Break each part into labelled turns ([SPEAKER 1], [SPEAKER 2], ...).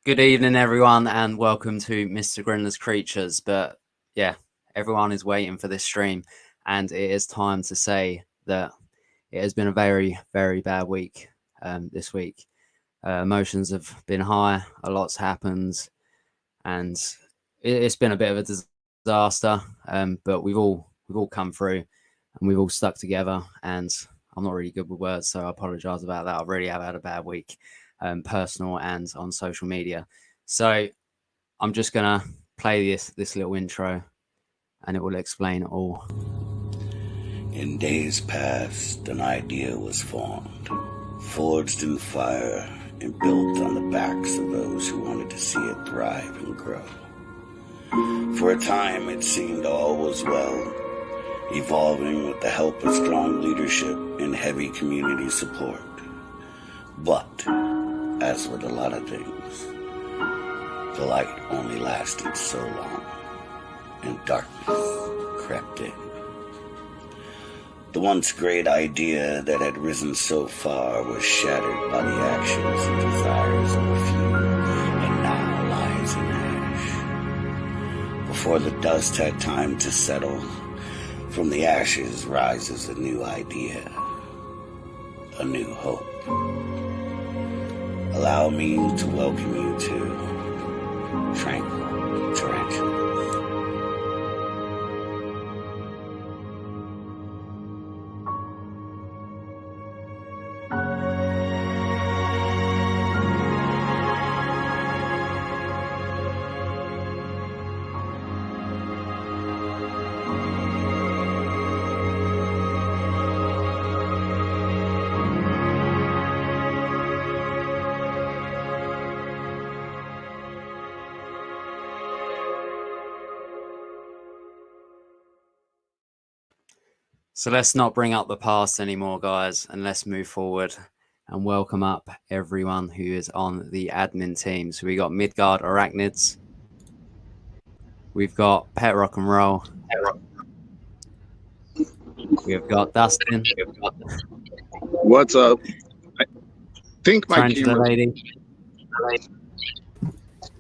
[SPEAKER 1] Good evening, everyone, and welcome to Mr. Grinler's Creatures. But yeah, everyone is waiting for this stream, and it is time to say that it has been a very, very bad week this week. Emotions have been high, a lot's happened, and it's been a bit of a disaster. But we've all come through, and we've all stuck together. And I'm not really good with words, so I apologise about that. I really have had a bad week. Personal and on social media. So I'm just going to play this little intro and it will explain it all.
[SPEAKER 2] In days past, an idea was formed, forged in fire and built on the backs of those who wanted to see it thrive and grow. For a time, it seemed all was well, evolving with the help of strong leadership and heavy community support. But as with a lot of things, the light only lasted so long, and darkness crept in. The once great idea that had risen so far was shattered by the actions and desires of a few, and now lies in ash. Before the dust had time to settle, from the ashes rises a new idea, a new hope. Allow me to welcome you to Tranquil Tarantulas.
[SPEAKER 1] So let's not bring up the past anymore, guys, and let's move forward and welcome up everyone who is on the admin team. So we got Midgard Arachnids. We've got Pet Rock and Roll. We've got Dustin.
[SPEAKER 3] What's up? I think my
[SPEAKER 1] Tarantula Lady.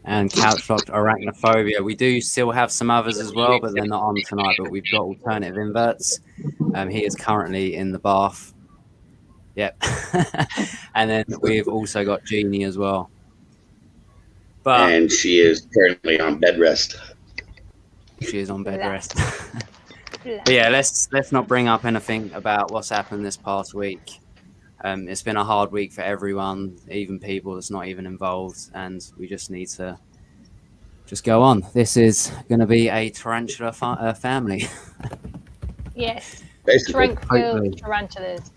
[SPEAKER 1] And Couch-Locked Arachnophobia. We do still have some others as well, but they're not on tonight. But we've got Alternative Inverts. He is currently in the bath. Yep. And then we've also got Jeannie as well.
[SPEAKER 4] And she is currently on bed rest.
[SPEAKER 1] She is on bed rest. But yeah, let's not bring up anything about what's happened this past week. It's been a hard week for everyone, even people that's not even involved, and we just need to just go on. This is going to be a tarantula family.
[SPEAKER 5] Yes,
[SPEAKER 4] Basically.
[SPEAKER 5] Tranquil Tarantulas.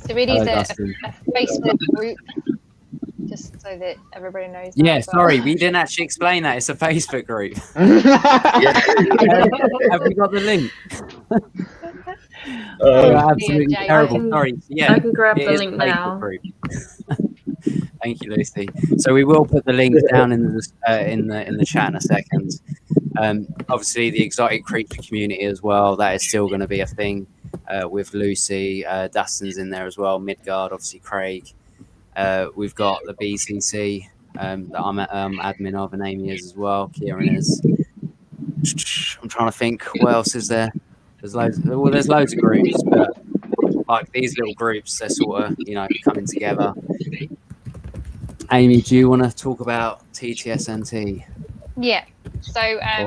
[SPEAKER 5] So it is a Facebook group, just so that everybody knows.
[SPEAKER 1] Yeah, sorry, we didn't actually explain that. It's a Facebook group. Have we got the link? Absolutely terrible. Sorry. Yeah,
[SPEAKER 6] I can grab the link now.
[SPEAKER 1] Thank you, Lucy. So we will put the link down in the chat in a second. Obviously, the exotic creature community as well. That is still going to be a thing with Lucy. Dustin's in there as well. Midgard, obviously Craig. We've got the BCC that I'm admin of, and Amy is as well. Kieran is. I'm trying to think. What else is there? There's loads. Well, there's loads of groups, but like these little groups, they're sort of coming together. Amy, do you want to talk about TTSNT?
[SPEAKER 5] Yeah. So I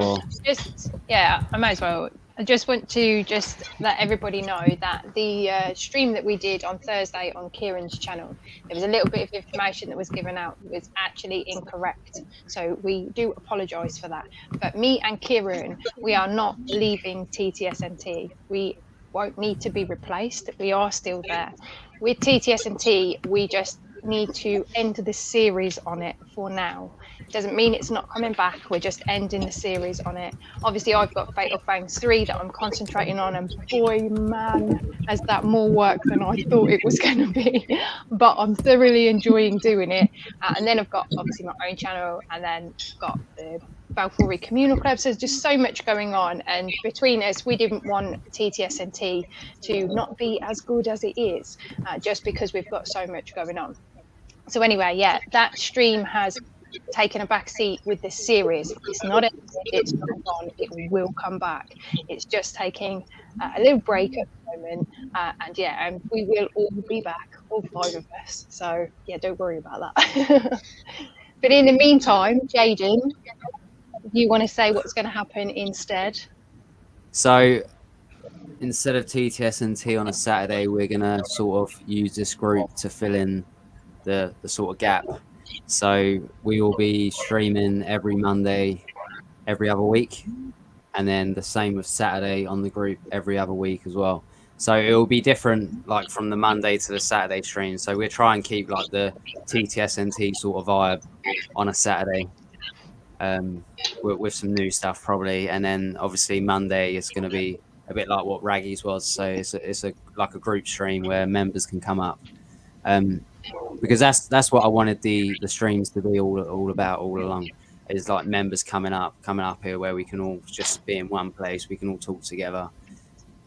[SPEAKER 5] might as well. I just want to just let everybody know that the stream that we did on Thursday on Kieran's channel, there was a little bit of information that was given out that was actually incorrect. So we do apologise for that. But me and Kieran, we are not leaving TTSNT. We won't need to be replaced. We are still there. With TTSNT, we just need to end the series on it for now. Doesn't mean it's not coming back. We're just ending the series on it. Obviously, I've got Fatal Fangs 3 that I'm concentrating on, and boy, man, has that more work than I thought it was going to be. But I'm thoroughly enjoying doing it. And then I've got obviously my own channel, and then got the Balfour Communal Club. So there's just so much going on, and between us, we didn't want TTSNT to not be as good as it is, just because we've got so much going on. So anyway, yeah, that stream has taken a back seat with this series. It's not it's not gone. It will come back. It's just taking a little break at the moment, and we will all be back, all 5 of us. So yeah, don't worry about that. But in the meantime, Jaden, you want to say what's going to happen instead?
[SPEAKER 1] So instead of TTS&T on a Saturday, we're going to sort of use this group to fill in the sort of gap. So we will be streaming every Monday, every other week. And then the same with Saturday on the group every other week as well. So it will be different, like from the Monday to the Saturday stream. So we'll try and keep like the TTS&T sort of vibe on a Saturday, with some new stuff probably. And then obviously Monday is going to be a bit like what Raggy's was. So it's like a group stream where members can come up, because that's what I wanted the streams to be all about all along. Is like members coming up here where we can all just be in one place. We can all talk together.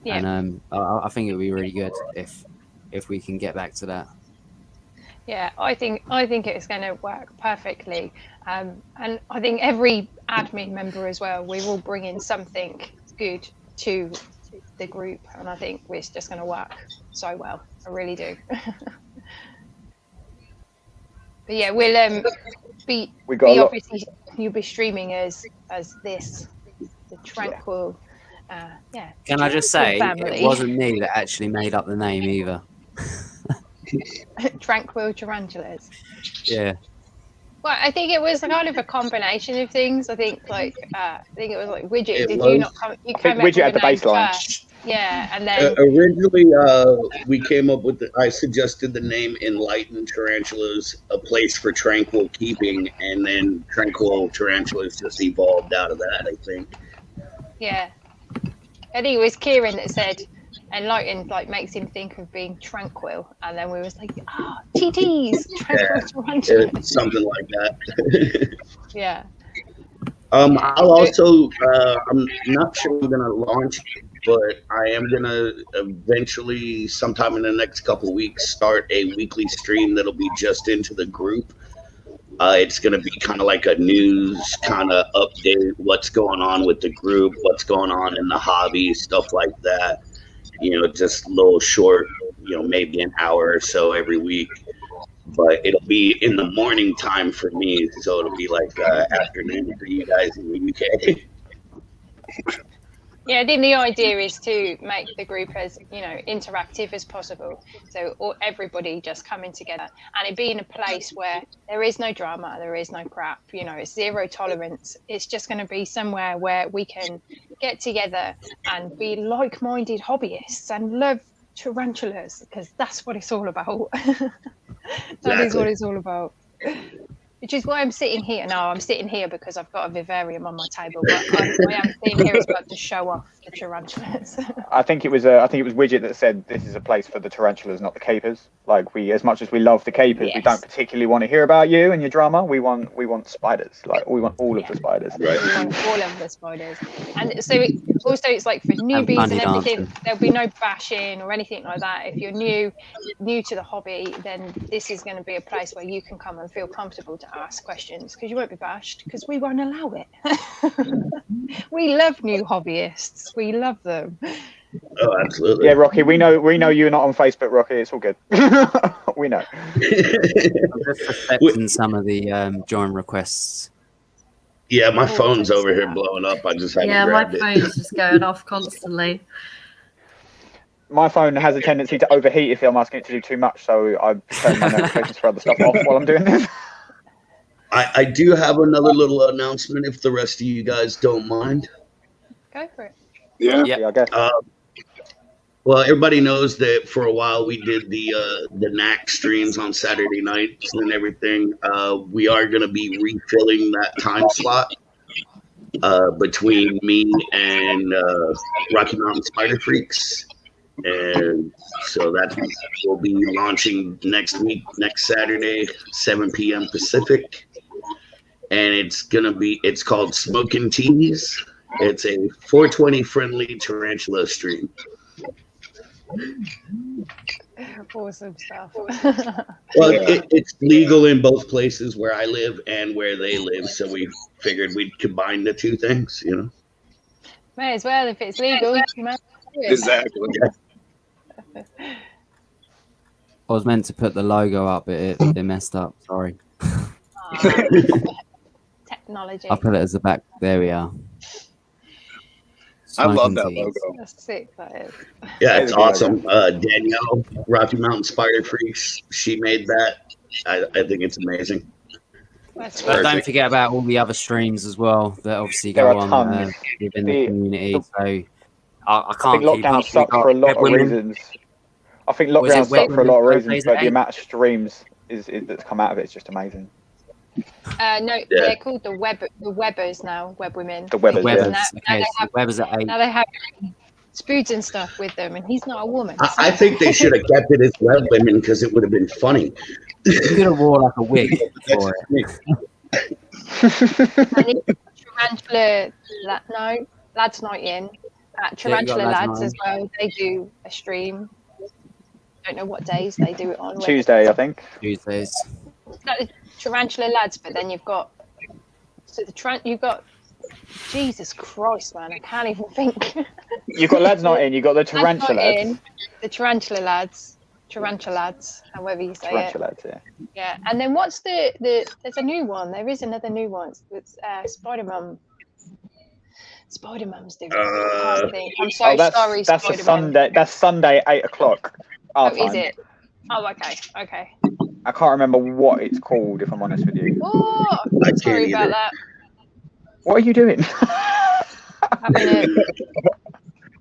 [SPEAKER 1] Yeah. And I think it would be really good if we can get back to that.
[SPEAKER 5] Yeah, I think it's going to work perfectly. And I think every admin member as well, we will bring in something good to the group. And I think it's just going to work so well. I really do. But yeah, we'll be obviously you'll be streaming as this, the Tranquil.
[SPEAKER 1] Can I just say, it wasn't me that actually made up the name either.
[SPEAKER 5] Tranquil Tarantulas.
[SPEAKER 1] Yeah.
[SPEAKER 5] Well, I think it was kind of a combination of things. I think it was like Widget. Did you not come? You came
[SPEAKER 6] Widget at the baseline.
[SPEAKER 5] First. Yeah, and then
[SPEAKER 4] originally we came up with I suggested the name Enlightened Tarantulas, a place for tranquil keeping, and then Tranquil Tarantulas just evolved out of that, I think.
[SPEAKER 5] Yeah, I think it was Kieran that said Enlightened makes him think of being tranquil, and then we was like, TTs, Tranquil Tarantulas.
[SPEAKER 4] Something like that.
[SPEAKER 5] Yeah.
[SPEAKER 4] I'll also I'm not sure I'm gonna launch, but I am gonna eventually, sometime in the next couple of weeks, start a weekly stream that'll be just into the group. It's gonna be kind of like a news kind of update, what's going on with the group, what's going on in the hobby, stuff like that. Just a little short, maybe an hour or so every week. But it'll be in the morning time for me, so it'll be like afternoon for you guys in the UK.
[SPEAKER 5] Yeah, I think the idea is to make the group as interactive as possible. So everybody just coming together, and it being a place where there is no drama, there is no crap. It's zero tolerance. It's just going to be somewhere where we can get together and be like-minded hobbyists and love tarantulas, because that's what it's all about. That is what it's all about. Which is why I'm sitting here. No, I'm sitting here because I've got a vivarium on my table, but I am sitting here as well to show off the tarantulas.
[SPEAKER 6] I think it was Widget that said this is a place for the tarantulas, not the capers. Like, as much as we love the capers, yes, we don't particularly want to hear about you and your drama. We want spiders. Like, we want all of the spiders.
[SPEAKER 4] Right.
[SPEAKER 5] We want all of the spiders. And so it's like for newbies and everything, there'll be no bashing or anything like that. If you're new to the hobby, then this is going to be a place where you can come and feel comfortable to ask questions, because you won't be bashed, because we won't allow it. We love new hobbyists. We love them.
[SPEAKER 4] Oh, absolutely.
[SPEAKER 6] Yeah, Rocky, we know you're not on Facebook, Rocky. It's all good. We know.
[SPEAKER 1] I'm just accepting some of the join requests.
[SPEAKER 4] Yeah, my phone's over here blowing up. I just haven't grabbed it.
[SPEAKER 7] Yeah, my phone's just going off constantly.
[SPEAKER 6] My phone has a tendency to overheat if I'm asking it to do too much, so I turn my notifications for other stuff off while I'm doing this.
[SPEAKER 4] I do have another little announcement if the rest of you guys don't mind.
[SPEAKER 5] Go for it.
[SPEAKER 3] Yeah.
[SPEAKER 6] I guess.
[SPEAKER 4] Well, everybody knows that for a while we did the NAC streams on Saturday nights and everything. We are going to be refilling that time slot between me and Rocky Mountain Spider Freaks. And so that will be launching next week, next Saturday, 7 p.m. Pacific. And it's called Smokin' Teas. It's a 420 friendly tarantula stream.
[SPEAKER 5] Awesome stuff.
[SPEAKER 4] Well, it's legal in both places where I live and where they live, so we figured we'd combine the two things, you know.
[SPEAKER 5] May as well if it's legal. You might do it.
[SPEAKER 3] Exactly.
[SPEAKER 1] I was meant to put the logo up, but it messed up. Sorry.
[SPEAKER 5] Technology.
[SPEAKER 1] I put it as the back. There we are.
[SPEAKER 3] I love
[SPEAKER 1] Smoking
[SPEAKER 3] that
[SPEAKER 1] teas.
[SPEAKER 3] logo.
[SPEAKER 5] That's sick. That is.
[SPEAKER 4] Yeah, it's awesome. Danielle, Rocky Mountain Spider Freaks, she made that. I think it's amazing.
[SPEAKER 5] That's
[SPEAKER 1] But
[SPEAKER 5] good.
[SPEAKER 1] don't forget about all the other streams as well that obviously
[SPEAKER 6] There
[SPEAKER 1] go
[SPEAKER 6] are
[SPEAKER 1] on
[SPEAKER 6] tons.
[SPEAKER 1] within
[SPEAKER 6] The-
[SPEAKER 1] the community.
[SPEAKER 6] the-
[SPEAKER 1] So I
[SPEAKER 6] I
[SPEAKER 1] can't
[SPEAKER 6] think
[SPEAKER 1] keep
[SPEAKER 6] lockdown
[SPEAKER 1] up.
[SPEAKER 6] sucked for a lot of reasons. I think
[SPEAKER 1] Was it
[SPEAKER 6] lockdown sucked for a lot of
[SPEAKER 1] Wednesdays
[SPEAKER 6] reasons,
[SPEAKER 1] at
[SPEAKER 6] but the
[SPEAKER 1] 8?
[SPEAKER 6] amount of streams is that's come out of it is just amazing.
[SPEAKER 5] No,
[SPEAKER 4] Yeah.
[SPEAKER 5] they're called the Webbers now. Web women.
[SPEAKER 6] The Webbers,
[SPEAKER 1] Webbers.
[SPEAKER 6] yeah.
[SPEAKER 5] Now
[SPEAKER 1] Okay,
[SPEAKER 5] they
[SPEAKER 1] so
[SPEAKER 5] have-
[SPEAKER 1] Webbers at 8.
[SPEAKER 5] Now they have spoods and stuff with them, and he's not a woman.
[SPEAKER 4] I think they should have kept it as web women because it would have been funny.
[SPEAKER 1] You could have wore like a wig for it.
[SPEAKER 5] And it's Tarantula, no, Lads Night In. Tarantula
[SPEAKER 1] Lads
[SPEAKER 5] Lads
[SPEAKER 1] Night
[SPEAKER 5] as well. They do a stream. Don't know what days they do it on.
[SPEAKER 6] Tuesday, I think.
[SPEAKER 1] Tuesdays.
[SPEAKER 5] No, it's Tarantula Lads, but then you've got you've got Jesus Christ, man! I can't even think.
[SPEAKER 6] You've got Lads Not In, you've got the
[SPEAKER 5] Lads
[SPEAKER 6] Tarantula
[SPEAKER 5] Not
[SPEAKER 6] Lads.
[SPEAKER 5] In, the Tarantula Lads, however you say
[SPEAKER 6] Tarantula
[SPEAKER 5] it.
[SPEAKER 6] Lads, yeah.
[SPEAKER 5] Yeah, and then what's the? There's a new one. There is another new one. It's Spider-Man. Spider-Man's doing it. I can't think. I'm so sorry,
[SPEAKER 6] that's a
[SPEAKER 5] Spider-Man.
[SPEAKER 6] Sunday. That's Sunday, 8:00.
[SPEAKER 5] Oh,
[SPEAKER 6] Our
[SPEAKER 5] is
[SPEAKER 6] time.
[SPEAKER 5] it? Oh, okay, okay.
[SPEAKER 6] I can't remember what it's called, if I'm honest with you.
[SPEAKER 5] Oh,
[SPEAKER 4] I
[SPEAKER 5] sorry
[SPEAKER 4] can't
[SPEAKER 5] about
[SPEAKER 4] either.
[SPEAKER 5] that.
[SPEAKER 6] What are you doing?
[SPEAKER 5] Having a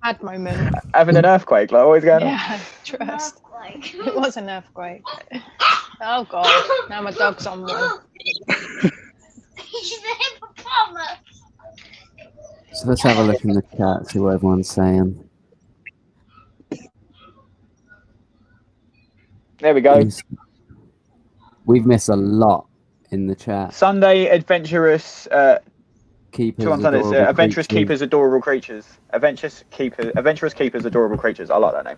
[SPEAKER 5] bad moment.
[SPEAKER 6] Having an earthquake? Like, what is going on?
[SPEAKER 5] Yeah, trust. It was an earthquake. Oh god, now my dog's on one.
[SPEAKER 1] So let's have a look in the chat, see what everyone's saying.
[SPEAKER 6] There we go.
[SPEAKER 1] We've missed a lot in the chat.
[SPEAKER 6] Sunday Adventurous.
[SPEAKER 1] Keepers,
[SPEAKER 6] Two on Sundays.
[SPEAKER 1] adorable
[SPEAKER 6] Adventurous
[SPEAKER 1] creatures.
[SPEAKER 6] Keepers, Adorable Creatures. Adventurous Keepers, Adorable Creatures. I like that name.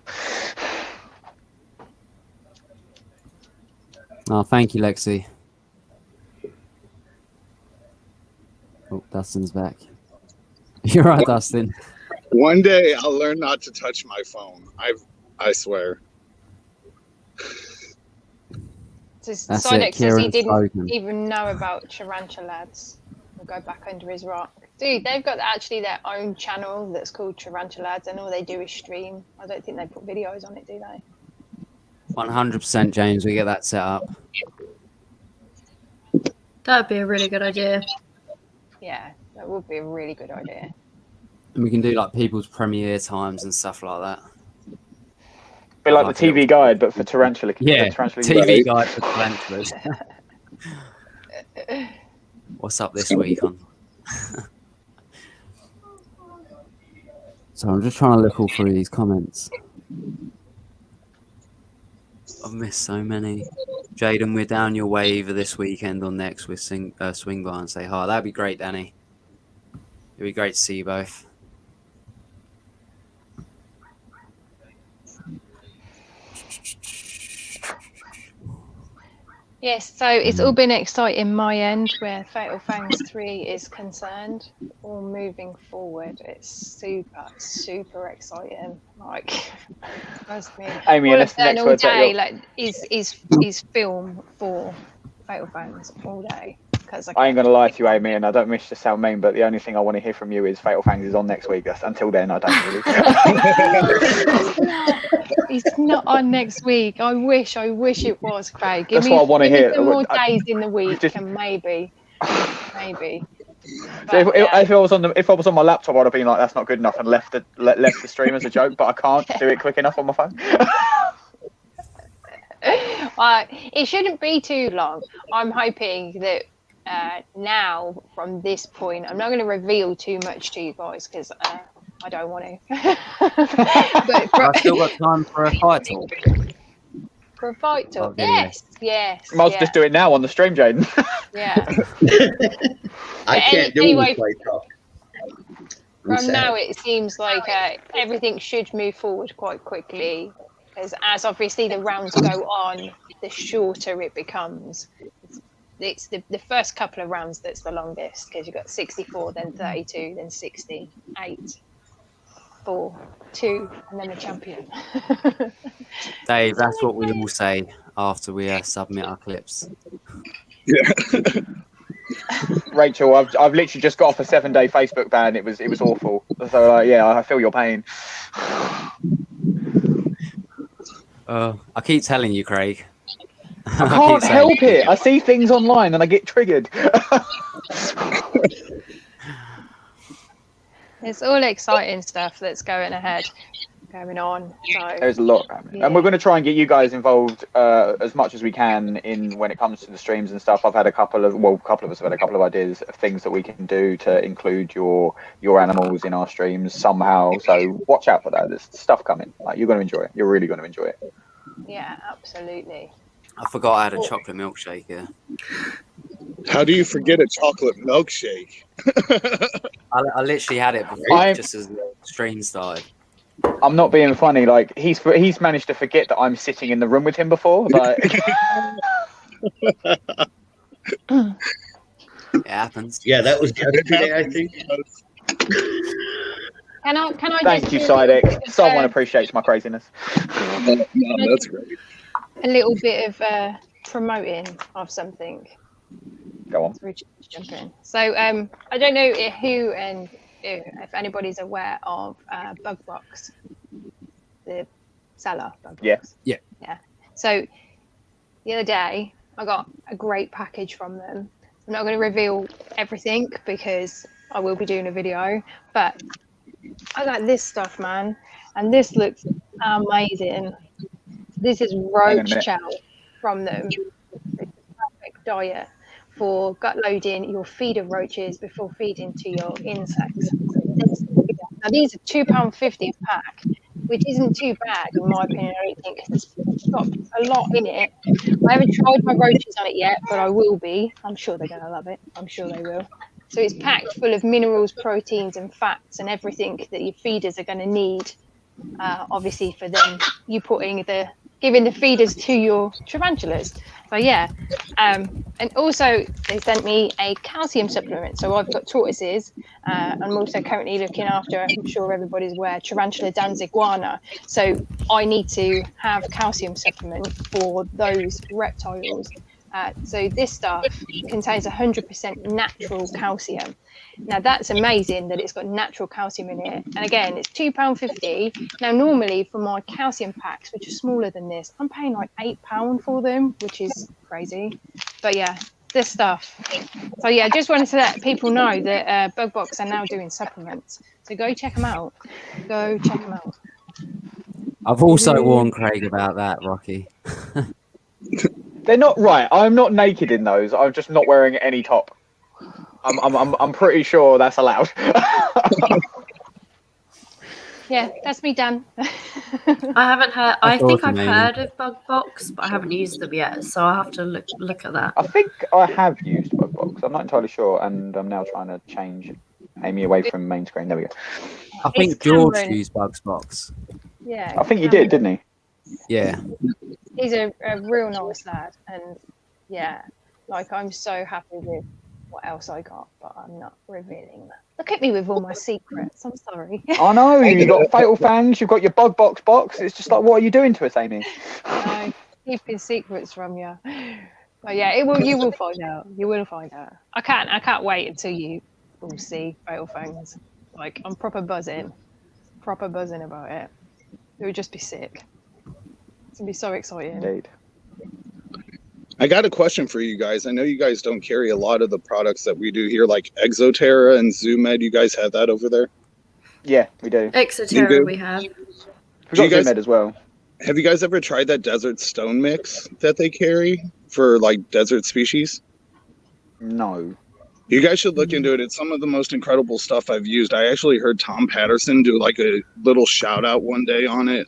[SPEAKER 1] Oh, thank you, Lexi. Oh, Dustin's back. You're right, Dustin.
[SPEAKER 3] One day I'll learn not to touch my phone. I swear.
[SPEAKER 1] That's
[SPEAKER 5] Sinex
[SPEAKER 1] it,
[SPEAKER 5] says he
[SPEAKER 1] Kieran's
[SPEAKER 5] didn't
[SPEAKER 1] spoken.
[SPEAKER 5] even know about Tarantula Lads. We'll go back under his rock. Dude, they've got actually their own channel that's called Tarantula Lads, and all they do is stream. I don't think they put videos on it, do they?
[SPEAKER 1] 100% James, we get that set up.
[SPEAKER 7] That'd be a really good idea.
[SPEAKER 5] Yeah, that would be a really good idea.
[SPEAKER 1] And we can do like people's premiere times and stuff like that.
[SPEAKER 6] Be like
[SPEAKER 1] Like
[SPEAKER 6] the TV guide, but for Tarantula.
[SPEAKER 1] Yeah,
[SPEAKER 6] Tarantula
[SPEAKER 1] TV guide for tarantulas. What's up this week on? So I'm just trying to look all through these comments. I've missed so many. Jaden, we're down your way either this weekend or next with swing by and say hi. That'd be great, Danny. It'd be great to see you both.
[SPEAKER 5] Yes, so it's all been exciting my end where Fatal Fangs 3 is concerned. All moving forward, it's super exciting. Like, trust me.
[SPEAKER 6] Amy,
[SPEAKER 5] all
[SPEAKER 6] and
[SPEAKER 5] I've
[SPEAKER 6] that's the
[SPEAKER 5] done
[SPEAKER 6] next
[SPEAKER 5] all
[SPEAKER 6] word that
[SPEAKER 5] day
[SPEAKER 6] you're-
[SPEAKER 5] like is film for Fatal Fangs all day. Because
[SPEAKER 6] I ain't gonna lie to you, Amy, and I don't wish to sound mean, but the only thing I want to hear from you is Fatal Fangs is on next week. Until then, I don't really.
[SPEAKER 5] It's not on next week. I wish it was, Craig.
[SPEAKER 6] That's what I wanna
[SPEAKER 5] give me
[SPEAKER 6] hear.
[SPEAKER 5] some more
[SPEAKER 6] I-
[SPEAKER 5] days in the week,
[SPEAKER 6] just-
[SPEAKER 5] and maybe.
[SPEAKER 6] So if,
[SPEAKER 5] But, yeah.
[SPEAKER 6] if I was on my laptop, I'd have been like, "That's not good enough," and left the stream as a joke. But I can't do it quick enough on my phone.
[SPEAKER 5] It shouldn't be too long. I'm hoping that now, from this point, I'm not going to reveal too much to you guys because I don't want to. But
[SPEAKER 1] I've still got time for a fight talk.
[SPEAKER 5] for a fight talk,
[SPEAKER 1] Okay.
[SPEAKER 5] yes.
[SPEAKER 6] Might as well just do it now on the stream, Jaden.
[SPEAKER 5] Yeah.
[SPEAKER 4] I can't do
[SPEAKER 5] anyway,
[SPEAKER 4] any fight talk. I'm
[SPEAKER 5] From
[SPEAKER 4] sad.
[SPEAKER 5] now, it seems like everything should move forward quite quickly. because as obviously the rounds go on, the shorter it becomes. It's the first couple of rounds that's the longest, because you've got 64, then 32, then 60, 8, 4, 2, and then the champion.
[SPEAKER 1] Dave, that's what we all say after we submit our clips.
[SPEAKER 3] Yeah.
[SPEAKER 6] Rachel, I've literally just got off a 7-day Facebook ban. It was awful. So yeah, I feel your pain.
[SPEAKER 1] I keep telling you, Craig.
[SPEAKER 6] I can't help it. I see things online and I get triggered.
[SPEAKER 5] It's all exciting stuff that's going on. So,
[SPEAKER 6] There's a lot happening.
[SPEAKER 5] Yeah.
[SPEAKER 6] And we're going to try and get you guys involved as much as we can in when it comes to the streams and stuff. I've had a couple of us have had a couple of ideas of things that we can do to include your animals in our streams somehow. So watch out for that. There's stuff coming. Like, you're going to enjoy it. You're really going to enjoy it.
[SPEAKER 5] yeah, absolutely.
[SPEAKER 1] I forgot I had a chocolate milkshake here.
[SPEAKER 3] How do you forget a chocolate milkshake?
[SPEAKER 1] I literally had it before, just as the stream started.
[SPEAKER 6] I'm not being funny. Like, he's managed to forget that I'm sitting in the room with him before. But
[SPEAKER 1] It happens.
[SPEAKER 4] Yeah, that was yesterday, I think.
[SPEAKER 5] Can I
[SPEAKER 6] thank
[SPEAKER 5] just
[SPEAKER 6] you,
[SPEAKER 5] do
[SPEAKER 6] Sidek. Someone appreciates my craziness.
[SPEAKER 3] No, that's great.
[SPEAKER 5] a little bit of promoting of something?
[SPEAKER 6] Go on.
[SPEAKER 5] Richard, jump in. So I don't know if anybody's aware of Bugbox, the seller. Bugbox.
[SPEAKER 6] Yeah.
[SPEAKER 5] So the other day I got a great package from them. I'm not going to reveal everything because I will be doing a video, but I got this stuff, man, and this looks amazing. This is roach chow from them. It's a perfect diet for gut loading your feeder roaches before feeding to your insects. Now these are £2.50 a pack, which isn't too bad in my opinion. I don't think it's got a lot in it. I haven't tried my roaches on it yet, but I will be. I'm sure they're going to love it. I'm sure they will. So it's packed full of minerals, proteins, and fats, and everything that your feeders are going to need. Obviously, for them, giving the feeders to your tarantulas. So yeah, and also they sent me a calcium supplement. So I've got tortoises. I'm also currently looking after, I'm sure everybody's aware, Tarantula danziguana. So I need to have calcium supplement for those reptiles. So this stuff contains 100% natural calcium. Now that's amazing that it's got natural calcium in it. And again, it's £2.50. Now normally for my calcium packs, which are smaller than this, I'm paying like £8 for them, which is crazy. But yeah, this stuff. So yeah, just wanted to let people know that Bugbox are now doing supplements. So go check them out. Go check them out.
[SPEAKER 1] I've also warned Craig about that, Rocky.
[SPEAKER 6] They're not right. I'm not naked in those. I'm just not wearing any top. I'm pretty sure that's allowed.
[SPEAKER 7] Yeah,
[SPEAKER 5] that's me done.
[SPEAKER 7] I haven't heard. I think I've
[SPEAKER 1] amazing.
[SPEAKER 7] heard of Bugbox, but I haven't used them yet. So I'll have to look at that.
[SPEAKER 6] I think I have used Bugbox. I'm not entirely sure, and I'm now trying to change Amy away from main screen. There we go.
[SPEAKER 1] I think
[SPEAKER 5] It's
[SPEAKER 1] George
[SPEAKER 5] Cameron.
[SPEAKER 1] used Bugsbox.
[SPEAKER 5] Yeah.
[SPEAKER 6] I think you did, didn't he?
[SPEAKER 1] Yeah.
[SPEAKER 5] He's a real nice lad, and yeah, like I'm so happy with what else I got, but I'm not revealing that. Look at me with all my secrets. I'm sorry.
[SPEAKER 6] I know. You've got Fatal Fangs. You've got your Bugbox box. It's just like, what are you doing to us, Amy?
[SPEAKER 5] No, keeping secrets from you. But yeah, it will. You will find out. You will find out. I can't wait until you will see Fatal Fangs. Like I'm proper buzzing about it. It would just be sick. It's gonna be so exciting.
[SPEAKER 6] Indeed.
[SPEAKER 3] I got a question for you guys. I know you guys don't carry a lot of the products that we do here, like Exoterra and Zoomed. You guys have that over there?
[SPEAKER 6] Yeah, we do.
[SPEAKER 3] You
[SPEAKER 7] Exoterra
[SPEAKER 3] do?
[SPEAKER 7] we have.
[SPEAKER 6] We've
[SPEAKER 3] Do
[SPEAKER 6] got
[SPEAKER 3] you guys-
[SPEAKER 6] Zoomed as well.
[SPEAKER 3] Have you guys ever tried that desert stone mix that they carry for like desert species?
[SPEAKER 6] No.
[SPEAKER 3] You guys should look into it. It's some of the most incredible stuff I've used. I actually heard Tom Patterson do like a little shout out one day on it.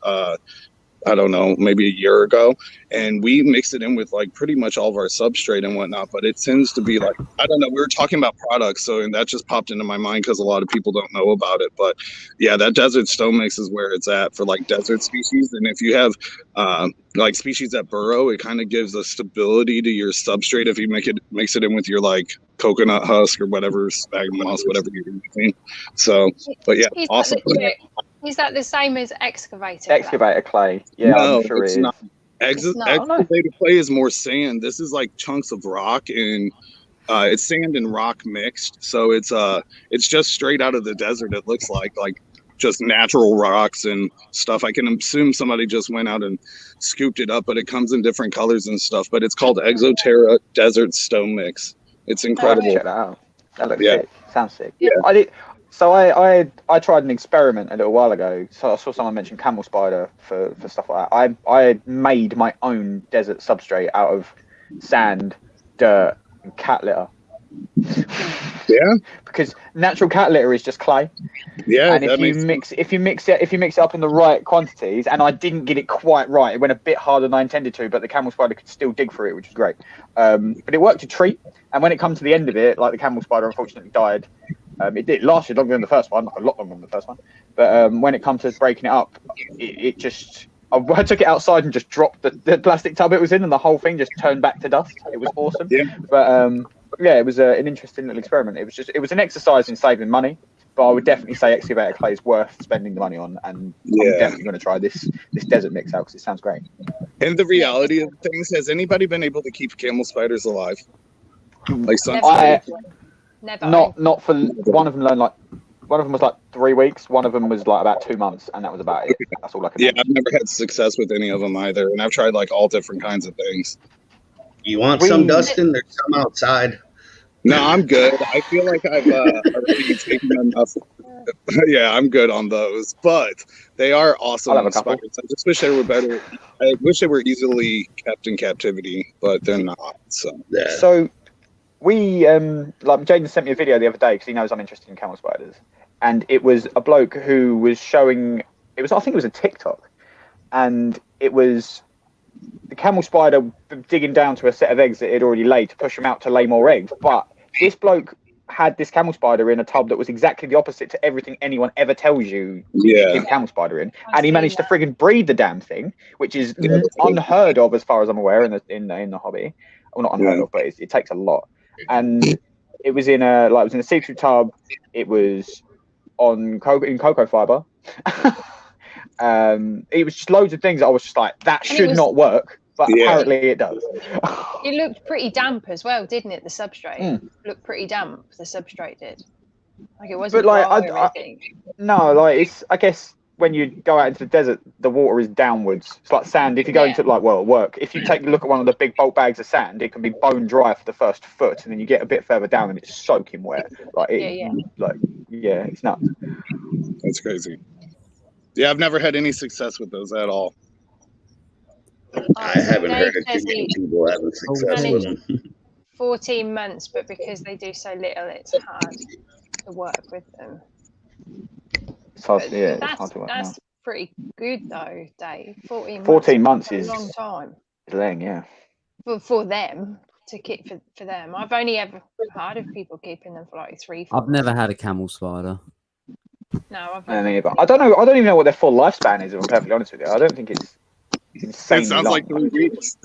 [SPEAKER 3] I don't know, maybe a year ago, and we mix it in with like pretty much all of our substrate and whatnot. But it tends to be like, I don't know. We were talking about products, so and that just popped into my mind because a lot of people don't know about it. But yeah, that desert stone mix is where it's at for like desert species. And if you have like species that burrow, it kind of gives a stability to your substrate if you mix it in with your like coconut husk or whatever, sphagnum moss, whatever you're using. So, but yeah, awesome.
[SPEAKER 5] Is that the same as excavator?
[SPEAKER 6] Excavator clay. Yeah,
[SPEAKER 3] No,
[SPEAKER 6] I'm sure
[SPEAKER 3] it's
[SPEAKER 6] it is.
[SPEAKER 3] not.
[SPEAKER 5] It's not.
[SPEAKER 3] Excavator clay is more sand. This is like chunks of rock and it's sand and rock mixed. So it's just straight out of the desert. It looks like just natural rocks and stuff. I can assume somebody just went out and scooped it up, but it comes in different colors and stuff. But it's called Exoterra Desert Stone Mix. It's incredible.
[SPEAKER 6] Check that out. That looks
[SPEAKER 3] Yeah.
[SPEAKER 6] sick. Sounds sick.
[SPEAKER 3] Yeah.
[SPEAKER 6] I did. So I tried an experiment a little while ago. So I saw someone mention camel spider for stuff like that. I made my own desert substrate out of sand, dirt, and cat litter.
[SPEAKER 3] Yeah.
[SPEAKER 6] Because natural cat litter is just clay.
[SPEAKER 3] Yeah.
[SPEAKER 6] And if you mix it up in the right quantities, and I didn't get it quite right, it went a bit harder than I intended to, but the camel spider could still dig through it, which is great. But it worked a treat. And when it comes to the end of it, like the camel spider unfortunately died. It lasted longer than the first one, a lot longer than the first one. But when it comes to breaking it up, it just I took it outside and just dropped the plastic tub it was in, and the whole thing just turned back to dust. It was awesome.
[SPEAKER 3] Yeah.
[SPEAKER 6] But yeah, it was an interesting little experiment. It was an exercise in saving money, but I would definitely say excavator clay is worth spending the money on, and I'm definitely going to try this desert mix out because it sounds great.
[SPEAKER 3] And the reality of things, has anybody been able to keep camel spiders alive? Like some
[SPEAKER 5] Never.
[SPEAKER 6] Not for one of them. One of them was like 3 weeks. One of them was like about 2 months, and that was about it. That's all I could.
[SPEAKER 3] Yeah, I've never had success with any of them either, and I've tried like all different kinds of things.
[SPEAKER 4] You want some, Dustin? There's some outside.
[SPEAKER 3] No, I'm good. I feel like I've already taken enough. Yeah, I'm good on those, but they are awesome.
[SPEAKER 6] I'll have a couple.
[SPEAKER 3] Spiders. I just wish they were better. I wish they were easily kept in captivity, but they're not. So
[SPEAKER 4] Yeah.
[SPEAKER 6] So we like Jaden sent me a video the other day because he knows I'm interested in camel spiders, and it was a bloke who was showing. I think it was a TikTok, and it was the camel spider digging down to a set of eggs that it had already laid to push them out to lay more eggs. But this bloke had this camel spider in a tub that was exactly the opposite to everything anyone ever tells you to keep a camel spider in, and he managed to friggin' breed the damn thing, which is unheard of as far as I'm aware in the hobby. Well, not unheard of, but it takes a lot. And it was in a see-through tub. It was in cocoa fiber. It was just loads of things that I was just like, that should not work, but apparently it does.
[SPEAKER 5] It looked pretty damp as well, didn't it? The substrate looked pretty damp. The substrate did. Like it wasn't.
[SPEAKER 6] But like,
[SPEAKER 5] I
[SPEAKER 6] I guess when you go out into the desert, the water is downwards. It's like sand. If you go into work, if you take a look at one of the big bulk bags of sand, it can be bone dry for the first foot, and then you get a bit further down and it's soaking wet. It's nuts.
[SPEAKER 3] that's crazy. Yeah, I've never had any success with those at all.
[SPEAKER 4] I haven't heard of too many people having success with them.
[SPEAKER 5] 14 months, but because they do so little, it's hard to work with them.
[SPEAKER 6] It's hard, it's hard to work.
[SPEAKER 5] That's pretty good though, Dave.
[SPEAKER 6] 14 months is
[SPEAKER 5] a long time.
[SPEAKER 6] Long, yeah.
[SPEAKER 5] For them to keep for them. I've only ever heard of people keeping them for like 3-4
[SPEAKER 1] I've never had a camel spider.
[SPEAKER 5] No, I've
[SPEAKER 6] I don't know. I don't even know what their full lifespan is. If I'm perfectly honest with you, I don't think it's insanely
[SPEAKER 3] It sounds
[SPEAKER 6] long.
[SPEAKER 3] like 3 weeks.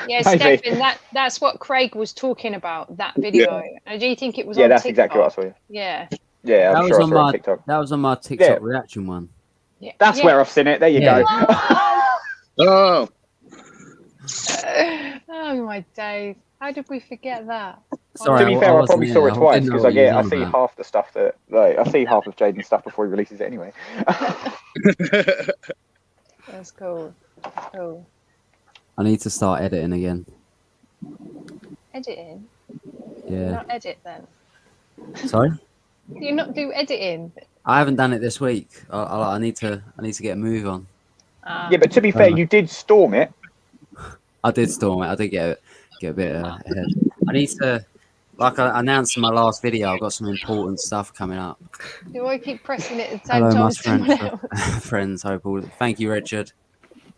[SPEAKER 5] Yeah,
[SPEAKER 6] Maybe.
[SPEAKER 5] Stefan, that's what Craig was talking about, that video. And do you think it was
[SPEAKER 6] Yeah,
[SPEAKER 5] on
[SPEAKER 6] that's
[SPEAKER 5] TikTok?
[SPEAKER 6] exactly what I saw.
[SPEAKER 5] Yeah.
[SPEAKER 6] Yeah,
[SPEAKER 1] That
[SPEAKER 6] I'm
[SPEAKER 1] was
[SPEAKER 6] sure I
[SPEAKER 1] on
[SPEAKER 6] saw it on
[SPEAKER 1] my
[SPEAKER 6] TikTok.
[SPEAKER 1] that was on my TikTok reaction one.
[SPEAKER 5] Yeah.
[SPEAKER 6] That's where I've seen it. There you
[SPEAKER 1] Yeah.
[SPEAKER 6] go.
[SPEAKER 3] Oh,
[SPEAKER 5] Oh my days. How did we forget that?
[SPEAKER 1] Sorry,
[SPEAKER 6] To be fair, I
[SPEAKER 1] wasn't
[SPEAKER 6] probably
[SPEAKER 1] here.
[SPEAKER 6] saw it
[SPEAKER 1] I
[SPEAKER 6] twice
[SPEAKER 1] didn't know
[SPEAKER 6] because
[SPEAKER 1] what you was
[SPEAKER 6] I
[SPEAKER 1] on
[SPEAKER 6] see
[SPEAKER 1] about.
[SPEAKER 6] half the stuff that I see half of Jaden's stuff before he releases it anyway.
[SPEAKER 5] That's cool. Cool.
[SPEAKER 1] I need to start editing again.
[SPEAKER 5] Editing?
[SPEAKER 1] Yeah.
[SPEAKER 5] Not edit then.
[SPEAKER 1] Sorry?
[SPEAKER 5] Do you not do editing?
[SPEAKER 1] I haven't done it this week. I need to get a move on.
[SPEAKER 6] Yeah, but to be fair, you did storm it.
[SPEAKER 1] I did storm it. I did get a bit ahead. I need to Like I announced in my last video, I've got some important stuff coming up.
[SPEAKER 5] Do I keep pressing it at the same
[SPEAKER 1] Hello,
[SPEAKER 5] time
[SPEAKER 1] my
[SPEAKER 5] as someone
[SPEAKER 1] friends.
[SPEAKER 5] else?
[SPEAKER 1] Friends, hope all. Thank you, Richard.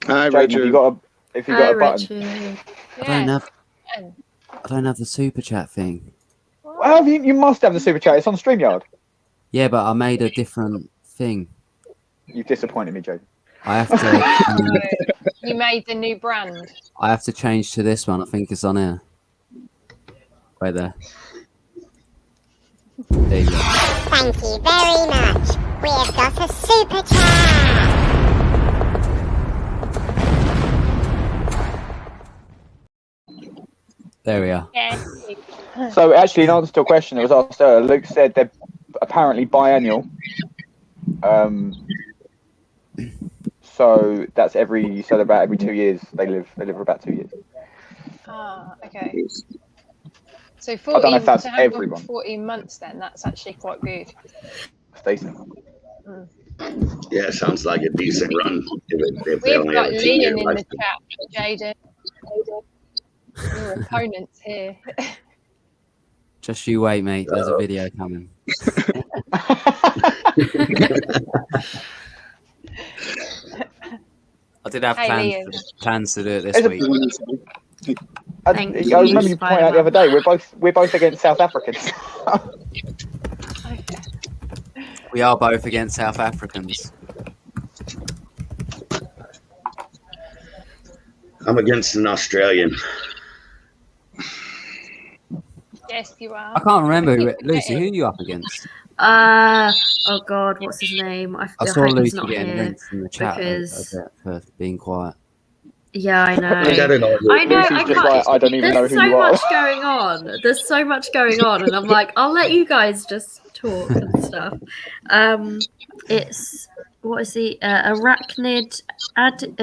[SPEAKER 3] Hi,
[SPEAKER 6] Jaden,
[SPEAKER 3] Richard.
[SPEAKER 6] if you got
[SPEAKER 7] Hi,
[SPEAKER 6] a button.
[SPEAKER 7] Richard.
[SPEAKER 5] Yeah.
[SPEAKER 1] I don't have the super chat thing.
[SPEAKER 6] Well, you must have the super chat. It's on StreamYard.
[SPEAKER 1] Yeah, but I made a different thing.
[SPEAKER 6] You've disappointed me, Jaden.
[SPEAKER 1] I have to.
[SPEAKER 5] You made the new brand.
[SPEAKER 1] I have to change to this one. I think it's on here. Right there. There you go.
[SPEAKER 8] Thank you very much. We have got a super chat.
[SPEAKER 1] There we are.
[SPEAKER 5] Yeah.
[SPEAKER 6] So, actually, in answer to a question that was asked earlier, Luke said they're apparently biannual. So that's about every 2 years they live about 2 years.
[SPEAKER 5] Ah, okay. So
[SPEAKER 6] I don't know if that's
[SPEAKER 5] to have
[SPEAKER 6] everyone.
[SPEAKER 5] 14 months then, that's actually quite good.
[SPEAKER 6] It's decent.
[SPEAKER 4] Yeah, sounds like a decent run. If they
[SPEAKER 5] We've
[SPEAKER 4] only
[SPEAKER 5] got
[SPEAKER 4] have a 2-year
[SPEAKER 5] Liam in the
[SPEAKER 4] lifespan.
[SPEAKER 5] chat, Jaden. Your opponents here.
[SPEAKER 1] Just you wait, mate. There's a video coming. I did have
[SPEAKER 5] Hey,
[SPEAKER 1] plans to do it this week.
[SPEAKER 6] I
[SPEAKER 7] Thank
[SPEAKER 6] remember
[SPEAKER 7] you,
[SPEAKER 6] you pointed out the other day we're both against South Africans.
[SPEAKER 1] We are both against South Africans.
[SPEAKER 4] I'm against an Australian.
[SPEAKER 5] Yes, you are.
[SPEAKER 1] I can't remember Lucy. Who are you up against?
[SPEAKER 7] Oh God, what's his name?
[SPEAKER 1] I
[SPEAKER 7] I
[SPEAKER 1] saw
[SPEAKER 7] hope he's
[SPEAKER 1] Lucy
[SPEAKER 7] not
[SPEAKER 1] getting
[SPEAKER 7] here.
[SPEAKER 1] rinsed in the chat a
[SPEAKER 7] because-
[SPEAKER 1] bit for being quiet.
[SPEAKER 7] Yeah, I know.
[SPEAKER 4] I got it all.
[SPEAKER 7] I know.
[SPEAKER 6] Lucy's
[SPEAKER 7] I
[SPEAKER 6] just
[SPEAKER 7] can't.
[SPEAKER 6] like, I don't even know
[SPEAKER 7] There's
[SPEAKER 6] who
[SPEAKER 7] so
[SPEAKER 6] you are.
[SPEAKER 7] much going on. There's so much going on, and I'm like, I'll let you guys just talk and stuff. It's what is the arachnid arachnid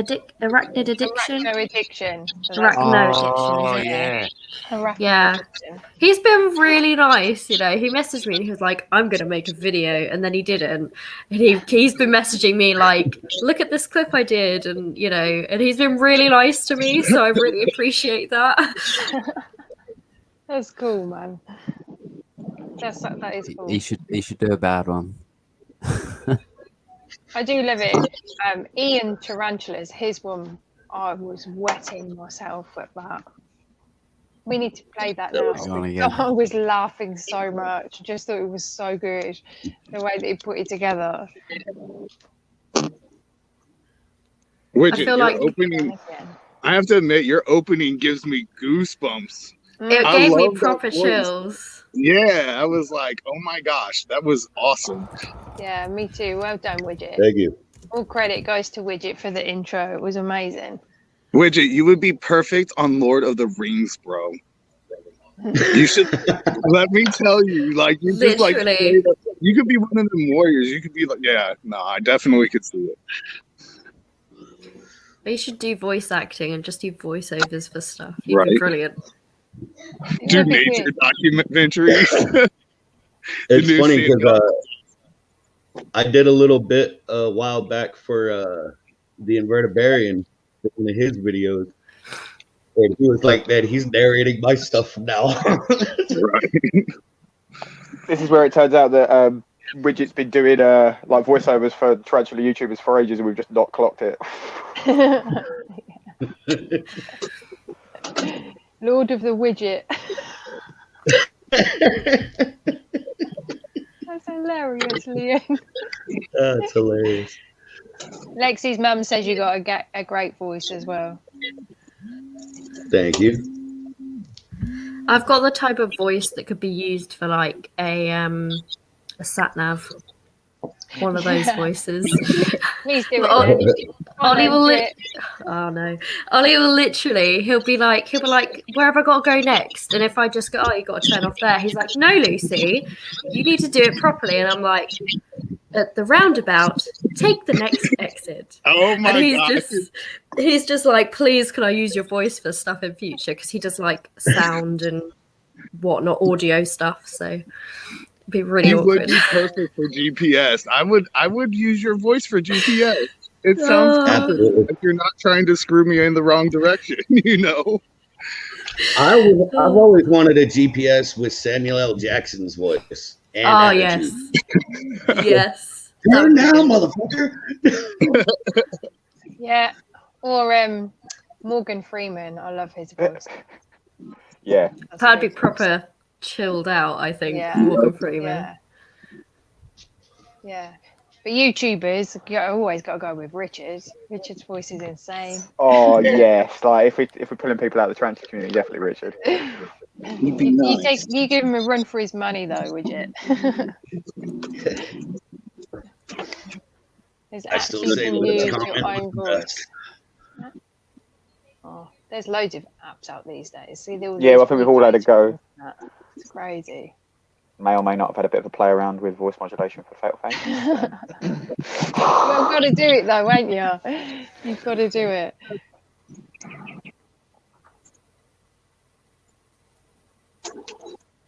[SPEAKER 7] addiction?
[SPEAKER 5] Arachno addiction.
[SPEAKER 7] Arachno addiction. Is it?
[SPEAKER 1] yeah.
[SPEAKER 5] Arachno
[SPEAKER 7] Yeah.
[SPEAKER 5] addiction.
[SPEAKER 7] He's been really nice, you know. He messaged me and he was like, I'm going to make a video. And then he didn't. And he's been messaging me like, look at this clip I did. And, you know, and he's been really nice to me. So I really appreciate that.
[SPEAKER 5] That's cool, man. That is cool.
[SPEAKER 1] He should do a bad one.
[SPEAKER 5] I do love it. Ian Tarantulas, his one, I was wetting myself at that. We need to play that now.
[SPEAKER 1] Hang on again.
[SPEAKER 5] I was laughing so much. I just thought it was so good. The way that he put it together.
[SPEAKER 3] Widget,
[SPEAKER 7] I feel
[SPEAKER 3] your
[SPEAKER 7] like-
[SPEAKER 3] opening, I have to admit, your opening gives me goosebumps.
[SPEAKER 7] It
[SPEAKER 3] I
[SPEAKER 7] gave me
[SPEAKER 3] love that
[SPEAKER 7] proper
[SPEAKER 3] voice.
[SPEAKER 7] chills.
[SPEAKER 3] Yeah, I was like, oh my gosh, that was awesome.
[SPEAKER 5] Yeah, me too. Well done, Widget.
[SPEAKER 4] Thank you.
[SPEAKER 5] All credit goes to Widget for the intro. It was amazing.
[SPEAKER 3] Widget, you would be perfect on Lord of the Rings, bro. You should let me tell you, like you just like
[SPEAKER 7] Literally.
[SPEAKER 3] you could be one of the warriors. You could be like, yeah, no, I definitely could see it.
[SPEAKER 7] You should do voice acting and just do voiceovers for stuff. You'd
[SPEAKER 3] Right.
[SPEAKER 7] be brilliant.
[SPEAKER 3] Do
[SPEAKER 5] That'd be
[SPEAKER 3] nature
[SPEAKER 5] good.
[SPEAKER 3] documentaries.
[SPEAKER 4] It's
[SPEAKER 3] new
[SPEAKER 4] funny
[SPEAKER 3] scene.
[SPEAKER 4] because I did a little bit a while back for the Invertebrarian, one of his videos, and he was like, "Man, he's narrating my stuff from now on."
[SPEAKER 3] Right.
[SPEAKER 6] This is where it turns out that Widget's been doing like voiceovers for tarantula YouTubers for ages, and we've just not clocked it.
[SPEAKER 5] Lord of the Widget. That's hilarious, Liam.
[SPEAKER 4] That's hilarious.
[SPEAKER 5] Lexi's mum says you got a great voice as well.
[SPEAKER 4] Thank you.
[SPEAKER 7] I've got the type of voice that could be used for like a sat nav. One of those voices.
[SPEAKER 5] Please do
[SPEAKER 7] Well,
[SPEAKER 5] it. Then.
[SPEAKER 7] Ollie will
[SPEAKER 5] do
[SPEAKER 7] li-
[SPEAKER 5] it.
[SPEAKER 7] Oh no. Ollie will literally he'll be like, where have I got to go next? And if I just go, oh, you got to turn off there, he's like, no, Lucy, you need to do it properly. And I'm like, at the roundabout, take the next exit.
[SPEAKER 3] Oh my
[SPEAKER 7] And
[SPEAKER 3] gosh.
[SPEAKER 7] he's just like, please, can I use your voice for stuff in future? Because he does like sound and whatnot, audio stuff. So it'd be really
[SPEAKER 3] You would
[SPEAKER 7] awkward.
[SPEAKER 3] be perfect for GPS. I would use your voice for GPS. It sounds
[SPEAKER 7] Oh.
[SPEAKER 3] perfect. If you're not trying to screw me in the wrong direction, you know.
[SPEAKER 4] I've always wanted a GPS with Samuel L. Jackson's voice. And
[SPEAKER 7] Oh
[SPEAKER 4] attitude.
[SPEAKER 7] yes, yes.
[SPEAKER 4] Turn now, motherfucker.
[SPEAKER 5] Yeah. Or Morgan Freeman. I love his voice.
[SPEAKER 6] Yeah.
[SPEAKER 5] That's
[SPEAKER 7] That'd be
[SPEAKER 5] good.
[SPEAKER 7] proper chilled out. I think
[SPEAKER 5] Yeah.
[SPEAKER 7] Morgan Freeman.
[SPEAKER 5] Yeah. Yeah. But YouTubers, you always got to go with Richard. Richard's voice is insane.
[SPEAKER 6] Oh yes. Like if we're pulling people out of the trans community, definitely Richard.
[SPEAKER 5] You give him a run for his money, though, would you? There's
[SPEAKER 4] I still
[SPEAKER 5] apps
[SPEAKER 4] say
[SPEAKER 5] you can
[SPEAKER 4] let's
[SPEAKER 5] use
[SPEAKER 4] comment
[SPEAKER 5] your
[SPEAKER 4] on
[SPEAKER 5] own
[SPEAKER 4] that.
[SPEAKER 5] voice. Oh, there's loads of apps out these days. See, all
[SPEAKER 6] Yeah,
[SPEAKER 5] these
[SPEAKER 6] well, I think we've all had a go.
[SPEAKER 5] It's crazy.
[SPEAKER 6] May or may not have had a bit of a play around with voice modulation for Fatal Fame.
[SPEAKER 5] You've got to do it, though, ain't you? You've got to do it.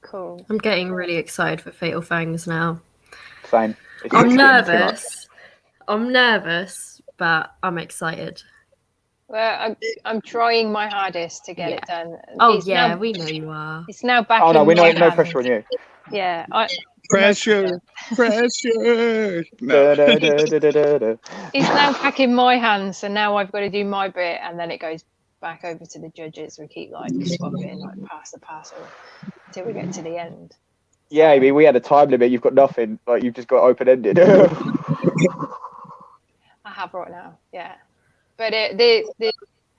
[SPEAKER 5] Cool.
[SPEAKER 7] I'm getting really excited for Fatal Fangs now.
[SPEAKER 6] Same. It's
[SPEAKER 7] I'm
[SPEAKER 6] getting too much.
[SPEAKER 7] nervous. I'm nervous, but I'm excited.
[SPEAKER 5] Well, I'm trying my hardest to get it done.
[SPEAKER 7] Oh
[SPEAKER 5] It's
[SPEAKER 7] yeah,
[SPEAKER 5] now,
[SPEAKER 7] we know you are.
[SPEAKER 5] it's now back.
[SPEAKER 6] Oh no,
[SPEAKER 5] in
[SPEAKER 6] we
[SPEAKER 5] my
[SPEAKER 6] no
[SPEAKER 5] hands.
[SPEAKER 6] pressure on you.
[SPEAKER 5] Yeah,
[SPEAKER 3] Pressure. No.
[SPEAKER 6] Da-da-da-da-da-da.
[SPEAKER 5] it's now back in my hands, so now I've got to do my bit, and then it goes back over to the judges. We keep like swapping, like pass the parcel until we get to the end.
[SPEAKER 6] Yeah, Amy, we had a time limit. You've got nothing. Like you've just got open ended.
[SPEAKER 5] I have right now, yeah. But the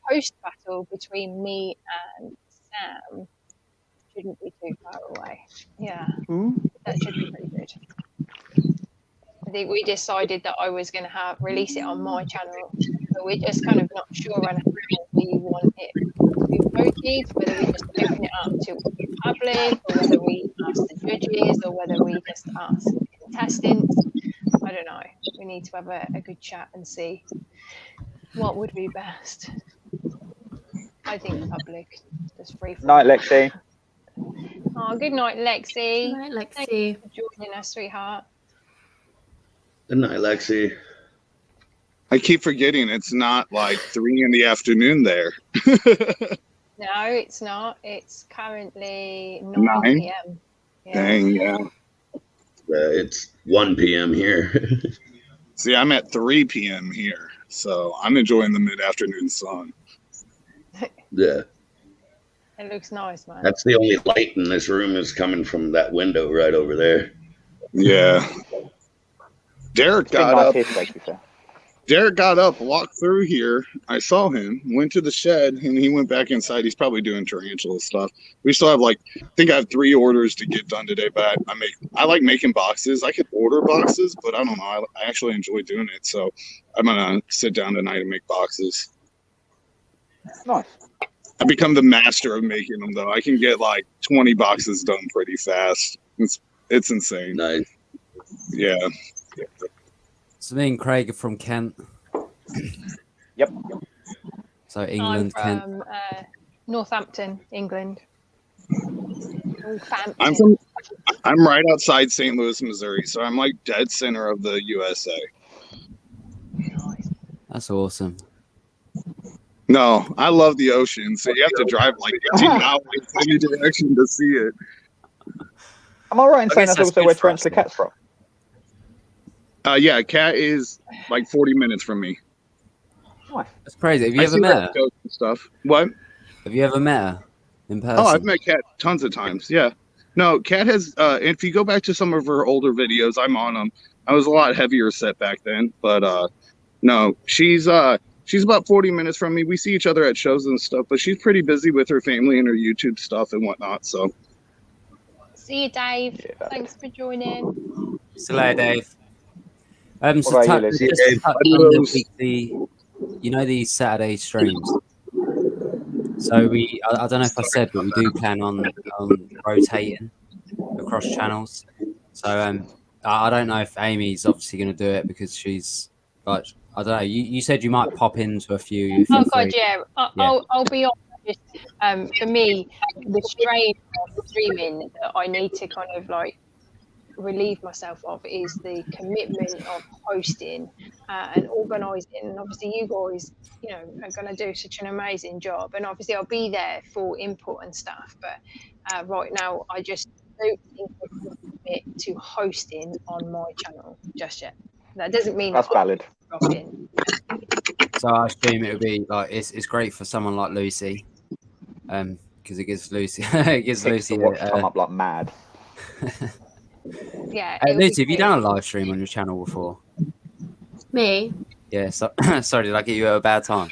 [SPEAKER 5] post battle between me and Sam shouldn't be too far away. Yeah, that should be pretty good. I think we decided that I was going to release it on my channel, but we're just kind of not sure on how we want it to be voted, whether we just open it up to the public, or whether we ask the judges, or whether we just ask contestants. I don't know. We need to have a good chat and see what would be best. I think public, just free.
[SPEAKER 6] Night, Lexi.
[SPEAKER 5] Oh, good night, Lexi.
[SPEAKER 7] Right,
[SPEAKER 5] Thanks
[SPEAKER 7] Lexi.
[SPEAKER 5] for joining us, sweetheart.
[SPEAKER 4] Good night, Lexi.
[SPEAKER 3] I keep forgetting it's not like 3 in the afternoon there.
[SPEAKER 5] No, it's not. It's currently 9
[SPEAKER 3] 9?
[SPEAKER 5] p.m. Yeah.
[SPEAKER 3] Dang, yeah.
[SPEAKER 4] It's 1 p.m. here.
[SPEAKER 3] See, I'm at 3 p.m. here, so I'm enjoying the mid-afternoon sun.
[SPEAKER 4] Yeah,
[SPEAKER 5] It looks nice, man.
[SPEAKER 4] that's the only light in this room is coming from that window right over there.
[SPEAKER 3] Yeah. Derek
[SPEAKER 6] It's been
[SPEAKER 3] got
[SPEAKER 6] nice
[SPEAKER 3] up.
[SPEAKER 6] here today, to be fair.
[SPEAKER 3] Derek got up, walked through here. I saw him, went to the shed, and he went back inside. He's probably doing tarantula stuff. We still have I think I have 3 orders to get done today, but I like making boxes. I could order boxes, but I don't know. I actually enjoy doing it, so I'm gonna sit down tonight and make boxes.
[SPEAKER 6] Nice.
[SPEAKER 3] I become the master of making them, though. I can get 20 boxes done pretty fast. It's insane.
[SPEAKER 4] Nice.
[SPEAKER 3] Yeah.
[SPEAKER 1] So me and Craig are from Kent.
[SPEAKER 6] Yep.
[SPEAKER 1] So England,
[SPEAKER 5] I'm
[SPEAKER 1] Kent.
[SPEAKER 5] from Northampton, England.
[SPEAKER 3] I'm right outside St. Louis, Missouri, so I'm dead center of the USA.
[SPEAKER 1] That's awesome.
[SPEAKER 3] No, I love the ocean, so you have to drive 18 hours in any direction to see it.
[SPEAKER 6] Am I right in
[SPEAKER 1] I
[SPEAKER 6] saying
[SPEAKER 1] guess
[SPEAKER 6] that's
[SPEAKER 1] that's
[SPEAKER 6] also
[SPEAKER 1] good
[SPEAKER 6] where
[SPEAKER 1] for us,
[SPEAKER 6] Tarantula Cat's from?
[SPEAKER 3] Yeah, Cat is 40 minutes from me.
[SPEAKER 6] Nice.
[SPEAKER 1] That's crazy. Have you
[SPEAKER 3] I
[SPEAKER 1] ever
[SPEAKER 3] see
[SPEAKER 1] met
[SPEAKER 3] her
[SPEAKER 1] her?
[SPEAKER 3] post and stuff. What?
[SPEAKER 1] Have you ever met her in person?
[SPEAKER 3] Oh, I've met Cat tons of times. Yeah. No, Cat has. If you go back to some of her older videos, I'm on them. I was a lot heavier set back then, but no, she's about 40 minutes from me. We see each other at shows and stuff, but she's pretty busy with her family and her YouTube stuff and whatnot. So.
[SPEAKER 5] See you, Dave.
[SPEAKER 6] Yeah.
[SPEAKER 5] Thanks for joining.
[SPEAKER 1] See you later, Dave. So
[SPEAKER 6] What about you,
[SPEAKER 1] just
[SPEAKER 6] Lucy?
[SPEAKER 1] to touch on the weekly, these Saturday streams. So I don't know if I said, but we do plan on rotating across channels. So I don't know if Amy's obviously going to do it because she's I don't know. You said you might pop into a few. If
[SPEAKER 5] Oh
[SPEAKER 1] you're
[SPEAKER 5] God,
[SPEAKER 1] free.
[SPEAKER 5] yeah. I'll be honest. For me, the streaming that I need to kind of relieve myself of is the commitment of hosting and organising. And obviously, you guys, you know, are going to do such an amazing job. And obviously, I'll be there for input and stuff. But right now, I just don't think I can commit to hosting on my channel just yet. That doesn't mean
[SPEAKER 6] That's valid.
[SPEAKER 5] Rocking.
[SPEAKER 1] So I assume it would be like it's great for someone like Lucy, because it gives Lucy Lucy
[SPEAKER 6] come up like mad.
[SPEAKER 5] Yeah.
[SPEAKER 1] Lucy, have you done a live stream on your channel before?
[SPEAKER 7] Me?
[SPEAKER 1] Yeah. So, sorry, did I get you at a bad time?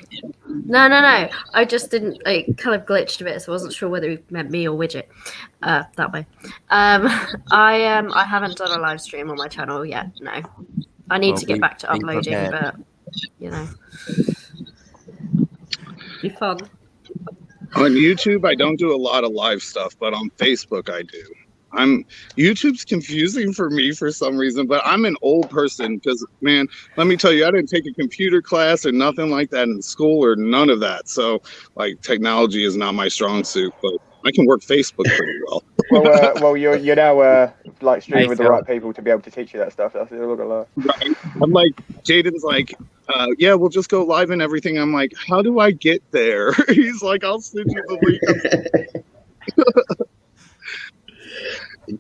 [SPEAKER 7] No. I just didn't. It kind of glitched a bit, so I wasn't sure whether it meant me or Widget. That way. I haven't done a live stream on my channel yet. No. I need to get back to uploading, but you know, be fun.
[SPEAKER 3] On YouTube, I don't do a lot of live stuff, but on Facebook, I do. YouTube's confusing for me for some reason, but I'm an old person because, man, let me tell you, I didn't take a computer class or nothing like that in school or none of that. So, like, technology is not my strong suit, but I can work Facebook pretty well.
[SPEAKER 6] Well, you're now like streaming with the right people to be able to teach you that stuff. That's a lot.
[SPEAKER 3] Right. I'm like, Jaden's like, yeah, we'll just go live and everything. I'm like, how do I get there? He's like, I'll send you the link.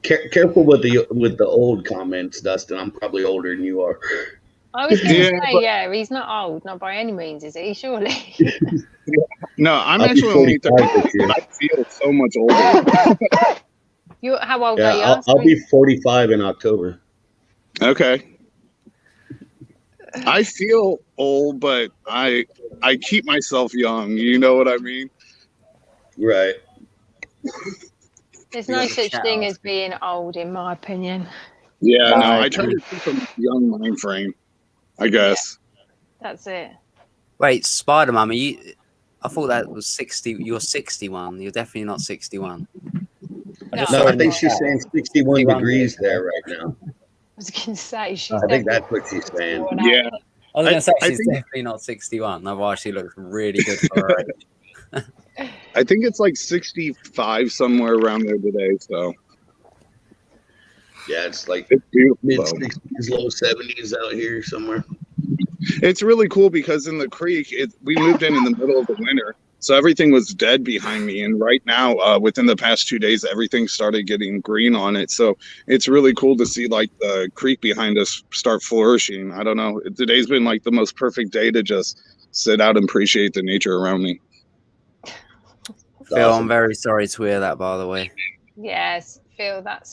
[SPEAKER 4] Careful with the old comments, Dustin. I'm probably older than you are.
[SPEAKER 5] I was going to say, yeah, he's not old, not by any means, is he? Surely.
[SPEAKER 3] No, I'm actually only 30. I feel so much older.
[SPEAKER 5] How old
[SPEAKER 4] Yeah,
[SPEAKER 5] are you?
[SPEAKER 4] I'll be 45 in October.
[SPEAKER 3] Okay. I feel old, but I keep myself young. You know what I mean?
[SPEAKER 4] Right.
[SPEAKER 5] There's no such thing as being old, in my opinion.
[SPEAKER 3] Yeah, no, I try to keep a young mind frame, I guess.
[SPEAKER 5] Yeah, that's it.
[SPEAKER 1] Wait, Spider-Man, I thought that was 60. You're 61. You're definitely not 61.
[SPEAKER 4] No, I think she's saying 61 degrees there right now.
[SPEAKER 5] I was going to say, she's
[SPEAKER 4] I think that's what she's saying.
[SPEAKER 3] Yeah.
[SPEAKER 1] I was going to say she's definitely not 61. Otherwise, she looks really good for her age.
[SPEAKER 3] I think it's like 65 somewhere around there today. So
[SPEAKER 4] yeah, it's like
[SPEAKER 3] it's beautiful.
[SPEAKER 4] Mid 60s, low 70s out here somewhere.
[SPEAKER 3] It's really cool because in the creek, we moved in the middle of the winter, so everything was dead behind me. And right now, within the past 2 days, everything started getting green on it. So it's really cool to see like the creek behind us start flourishing. I don't know. Today's been like the most perfect day to just sit out and appreciate the nature around me.
[SPEAKER 1] Phil, I'm very sorry to hear that, by the way.
[SPEAKER 5] Yes, Phil, that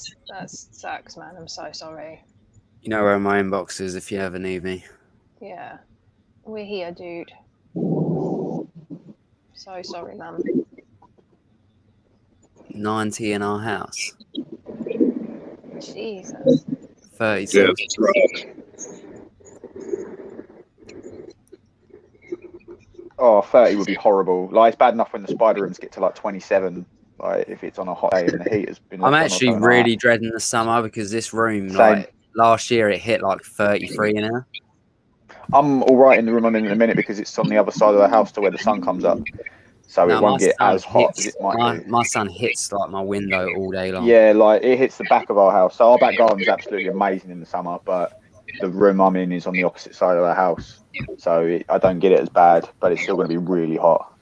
[SPEAKER 5] sucks, man. I'm so sorry.
[SPEAKER 1] You know where my inbox is if you ever need me.
[SPEAKER 5] Yeah, we're here, dude. So sorry, man.
[SPEAKER 1] 90 in our house.
[SPEAKER 5] Jesus.
[SPEAKER 1] 32.
[SPEAKER 3] Yeah, it's rough.
[SPEAKER 6] Oh, 30 would be horrible. Like, it's bad enough when the spider rooms get to like 27. Like, if it's on a hot day and the heat has been.
[SPEAKER 1] I'm actually really dreading the summer because this room, like last year, it hit like 33 in here.
[SPEAKER 6] I'm all right in the room I'm in a minute because it's on the other side of the house to where the sun comes up, so it won't get as hot as it might do.
[SPEAKER 1] My sun hits like my window all day long.
[SPEAKER 6] Yeah, like it hits the back of our house. So our back garden is absolutely amazing in the summer, but the room I'm in is on the opposite side of the house, so I don't get it as bad, but it's still going to be really hot,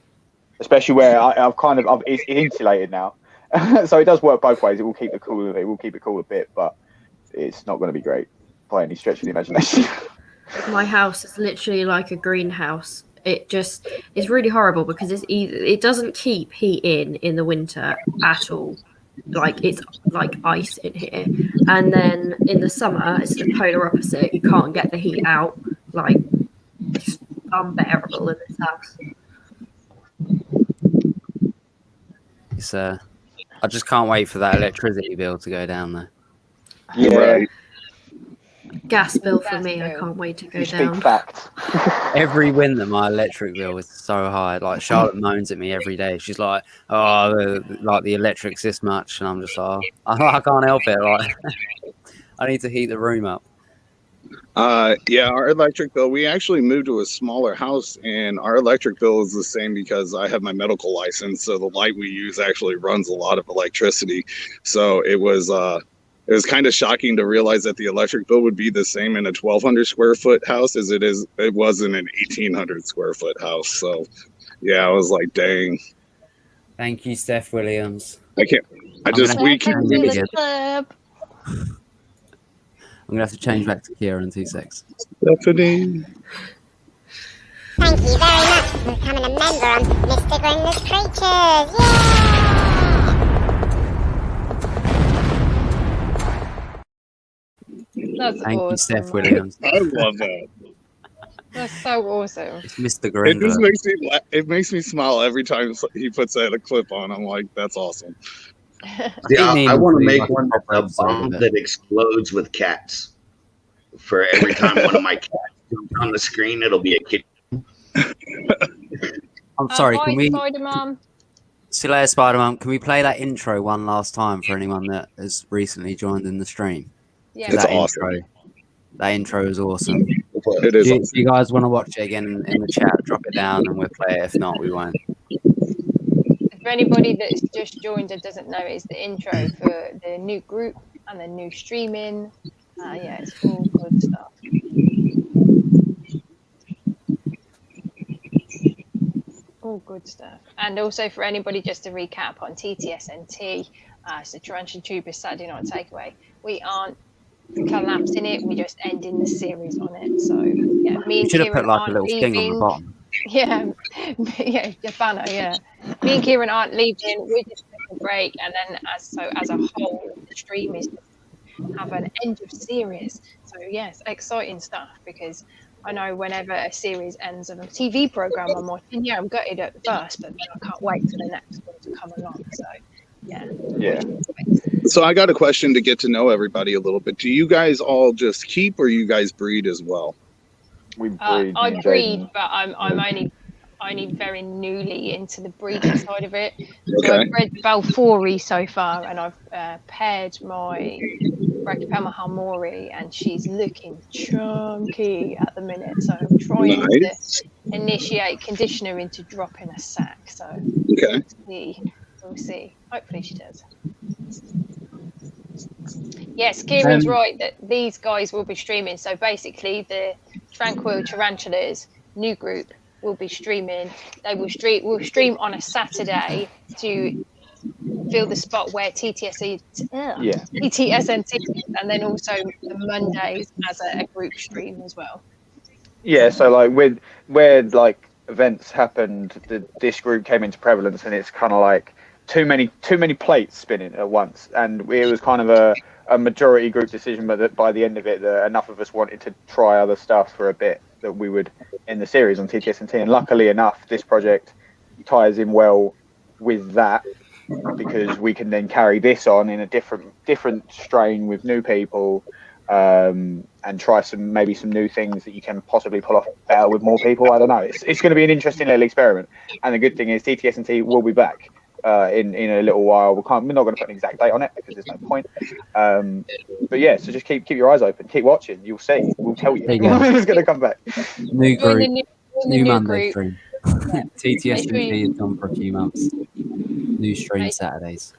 [SPEAKER 6] especially where it's insulated now, so it does work both ways. It will keep it cool a bit, but it's not going to be great by any stretch of the imagination.
[SPEAKER 7] My house is literally like a greenhouse. It's really horrible because it doesn't keep heat in the winter at all. Like it's like ice in here, and then in the summer it's the polar opposite. You can't get the heat out. Like it's unbearable in this house.
[SPEAKER 1] It's I just can't wait for that electricity bill to go down there.
[SPEAKER 6] Yeah.
[SPEAKER 3] Right.
[SPEAKER 7] Gas bill for me, I can't wait to go down.
[SPEAKER 6] Speak facts.
[SPEAKER 1] Every winter, my electric bill is so high. Like Charlotte moans at me every day. She's like, "Oh, the electric's this much," and I'm just like, I can't help it. Like, I need to heat the room up.
[SPEAKER 3] Yeah, our electric bill, we actually moved to a smaller house, and our electric bill is the same because I have my medical license, so the light we use actually runs a lot of electricity. So it was it was kind of shocking to realize that the electric bill would be the same in a 1,200 square foot house as it was in an 1,800 square foot house. So yeah, I was like, dang.
[SPEAKER 1] Thank you, Steph Williams.
[SPEAKER 3] We keep
[SPEAKER 5] Welcome to the club.
[SPEAKER 1] I'm gonna have to change back to Kira in 2 seconds.
[SPEAKER 3] Stephanie.
[SPEAKER 8] Thank you very much for becoming a member on Mr. Grinder's Creatures. Yay!
[SPEAKER 5] That's
[SPEAKER 1] Thank you,
[SPEAKER 5] awesome.
[SPEAKER 1] Steph Williams.
[SPEAKER 3] I love that.
[SPEAKER 5] That's so awesome.
[SPEAKER 1] It's Mr.
[SPEAKER 3] It
[SPEAKER 1] Grinder.
[SPEAKER 3] just makes me smile every time he puts that a clip on. I'm like, that's awesome.
[SPEAKER 4] Yeah, I want to make
[SPEAKER 1] like
[SPEAKER 4] one
[SPEAKER 1] proper
[SPEAKER 4] a
[SPEAKER 1] episode
[SPEAKER 4] bomb
[SPEAKER 1] of it.
[SPEAKER 4] that explodes with cats. For every time one of my cats jumps on the screen, it'll be a kid.
[SPEAKER 1] I'm sorry,
[SPEAKER 5] Hi,
[SPEAKER 1] can we...
[SPEAKER 5] Spider-Man.
[SPEAKER 1] See you later, Spider-Man. Can we play that intro one last time for anyone that has recently joined in the stream?
[SPEAKER 5] Yeah.
[SPEAKER 3] It's
[SPEAKER 1] that
[SPEAKER 3] awesome.
[SPEAKER 1] That intro is awesome.
[SPEAKER 3] It is
[SPEAKER 1] Do
[SPEAKER 3] awesome.
[SPEAKER 1] you guys want to watch it again in the chat? Drop it down and we'll play it. If not, we won't.
[SPEAKER 5] For anybody that's just joined and doesn't know, it's the intro for the new group and the new streaming. Yeah, it's all good stuff. All good stuff. And also for anybody, just to recap on TTSNT, it's the Tarantula Tubers Saturday Night Takeaway. We aren't collapsing it, we're just ending the series on it. So yeah, me
[SPEAKER 1] You
[SPEAKER 5] and
[SPEAKER 1] should have
[SPEAKER 5] Kieran
[SPEAKER 1] put like a
[SPEAKER 5] aren't
[SPEAKER 1] little thing on the
[SPEAKER 5] leaving.
[SPEAKER 1] bottom.
[SPEAKER 5] Yeah, yeah, the banner, yeah. Me and Kieran aren't leaving, we're just taking a break, and then as a whole, the stream is have an end of series. So yes, exciting stuff, because I know whenever a series ends of a TV program I'm watching, yeah, I'm gutted at first, but then I can't wait for the next one to come along. So yeah.
[SPEAKER 6] Yeah.
[SPEAKER 3] So I got a question to get to know everybody a little bit. Do you guys all just keep, or you guys breed as well?
[SPEAKER 6] We breed.
[SPEAKER 5] I
[SPEAKER 6] me and
[SPEAKER 5] breed,
[SPEAKER 6] Jaden.
[SPEAKER 5] but I'm only very newly into the breeding side of it. So
[SPEAKER 3] Okay.
[SPEAKER 5] I've bred Balfouri so far, and I've paired my Brachypelma Harmori, and she's looking chunky at the minute. So I'm trying
[SPEAKER 3] Nice.
[SPEAKER 5] to initiate conditioner into dropping a sack. So
[SPEAKER 3] Okay.
[SPEAKER 5] we'll see. Hopefully she does. Yes, Kieran's right that these guys will be streaming. So basically, the Tranquil Tarantulas new group will be streaming. They will stream on a Saturday to fill the spot where TTSNT, and then also the Mondays as a group stream as well.
[SPEAKER 6] Yeah, so like where like events happened, this group came into prevalence, and it's kind of like too many plates spinning at once, and it was kind of a majority group decision, but that by the end of it, enough of us wanted to try other stuff for a bit that we would end the series on TTSNT, and luckily enough, this project ties in well with that, because we can then carry this on in a different strain with new people, and try maybe some new things that you can possibly pull off better with more people. I don't know. It's going to be an interesting little experiment, and the good thing is TTSNT will be back in a little while. We're not going to put an exact date on it because there's no point. But yeah, so just keep your eyes open, keep watching. You'll see. We'll tell you
[SPEAKER 1] There you go.
[SPEAKER 6] when it's going to come back.
[SPEAKER 1] New
[SPEAKER 5] Join
[SPEAKER 1] group,
[SPEAKER 5] the new
[SPEAKER 1] new Monday
[SPEAKER 5] group.
[SPEAKER 1] stream. TTSNT is on for a few months. New stream Saturdays.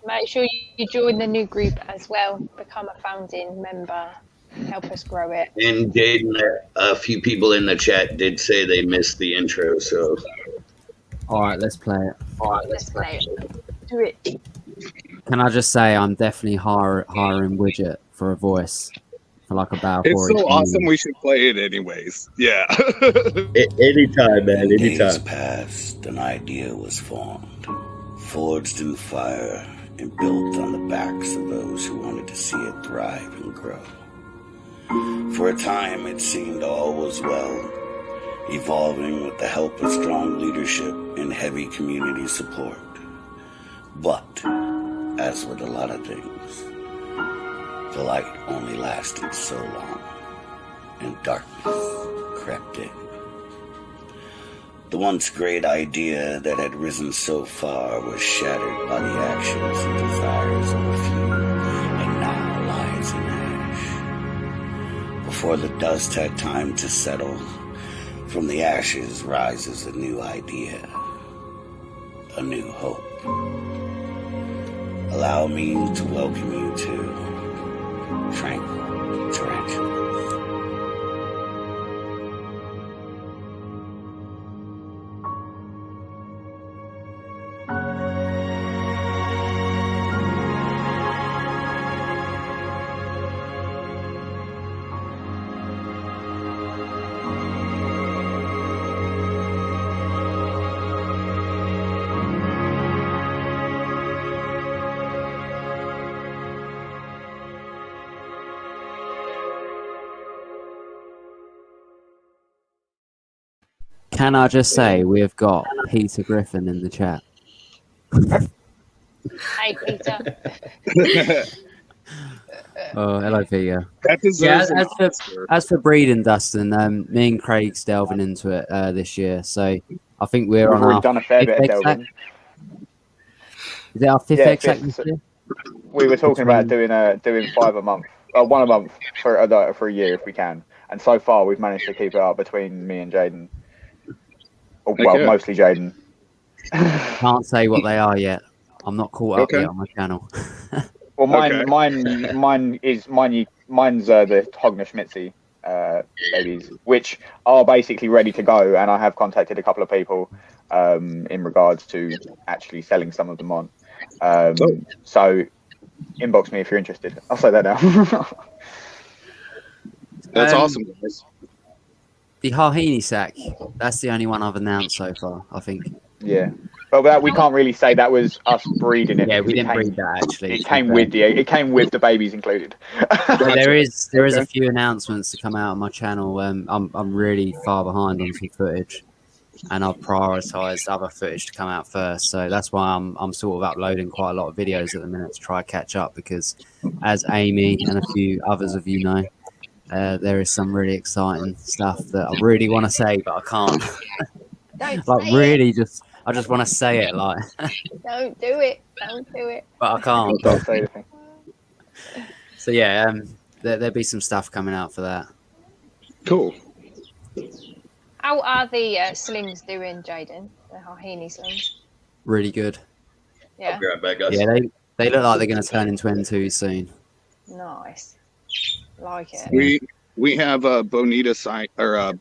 [SPEAKER 5] Make sure you join the new group as well. Become a founding member. Help us grow it.
[SPEAKER 4] And Jaden, a few people in the chat did say they missed the intro, so
[SPEAKER 1] All right, let's play it.
[SPEAKER 5] Let's play it. Do it.
[SPEAKER 1] Can I just say I'm definitely hiring Widget for a voice for like a Balfour.
[SPEAKER 3] It's so awesome. We should play it anyways. Yeah.
[SPEAKER 4] anytime, man,
[SPEAKER 2] Days
[SPEAKER 4] anytime.
[SPEAKER 2] passed, an idea was formed, forged in fire and built on the backs of those who wanted to see it thrive and grow. For a time, it seemed all was well, evolving with the help of strong leadership and heavy community support. But, as with a lot of things, the light only lasted so long, and darkness crept in. The once great idea that had risen so far was shattered by the actions and desires of a few, and now lies in ash. Before the dust had time to settle, from the ashes rises a new idea, a new hope, allow me to welcome you to Tranquil Tarantula.
[SPEAKER 1] Can I just say we've got Peter Griffin in the chat?
[SPEAKER 5] Hey, Peter.
[SPEAKER 1] Oh, hello, Peter.
[SPEAKER 3] That deserves
[SPEAKER 1] Yeah,
[SPEAKER 3] an Oscar.
[SPEAKER 1] As for breeding, Dustin, me and Craig's delving into it this year, so I think we're
[SPEAKER 6] We've
[SPEAKER 1] on
[SPEAKER 6] already
[SPEAKER 1] our
[SPEAKER 6] done a fair bit of
[SPEAKER 1] fifth exec.
[SPEAKER 6] delving.
[SPEAKER 1] Is it our fifth
[SPEAKER 6] Yeah,
[SPEAKER 1] exec
[SPEAKER 6] fifth.
[SPEAKER 1] this year?
[SPEAKER 6] We were talking about doing 5 a month, 1 a month for a year if we can. And so far, we've managed to keep it up between me and Jaden. Well,
[SPEAKER 3] Okay.
[SPEAKER 6] mostly Jaden.
[SPEAKER 1] Can't say what they are yet. I'm not caught up
[SPEAKER 3] Okay.
[SPEAKER 1] yet on my channel.
[SPEAKER 6] Well,
[SPEAKER 3] Okay.
[SPEAKER 6] mine's the Hogner Schmitzy babies, which are basically ready to go, and I have contacted a couple of people in regards to actually selling some of them on. So inbox me if you're interested. I'll say that now.
[SPEAKER 3] That's awesome, guys.
[SPEAKER 1] The Harhini sack, that's the only one I've announced so far, I think.
[SPEAKER 6] Yeah, but we can't really say that was us breeding it.
[SPEAKER 1] Yeah,
[SPEAKER 6] because
[SPEAKER 1] we
[SPEAKER 6] it
[SPEAKER 1] didn't
[SPEAKER 6] came-
[SPEAKER 1] breed that actually.
[SPEAKER 6] It came with the babies included.
[SPEAKER 1] But there is
[SPEAKER 3] Okay.
[SPEAKER 1] a few announcements to come out on my channel. I'm really far behind on some footage, and I've prioritised other footage to come out first. So that's why I'm sort of uploading quite a lot of videos at the minute to try to catch up, because as Amy and a few others of you know, there is some really exciting stuff that I really want to say, but I can't.
[SPEAKER 5] Don't
[SPEAKER 1] Like
[SPEAKER 5] say
[SPEAKER 1] really, I just want to say it, like,
[SPEAKER 5] it. Don't do it. Don't do it.
[SPEAKER 1] but I can't.
[SPEAKER 6] Don't say anything.
[SPEAKER 1] So yeah, there'll be some stuff coming out for that.
[SPEAKER 3] Cool.
[SPEAKER 5] How are the slings doing, Jaden? The Harhini slings?
[SPEAKER 1] Really good.
[SPEAKER 5] Yeah.
[SPEAKER 4] Grab back, guys.
[SPEAKER 1] Yeah, they look like they're going to turn into N2 soon.
[SPEAKER 5] Nice. Like it.
[SPEAKER 3] We have a Bonita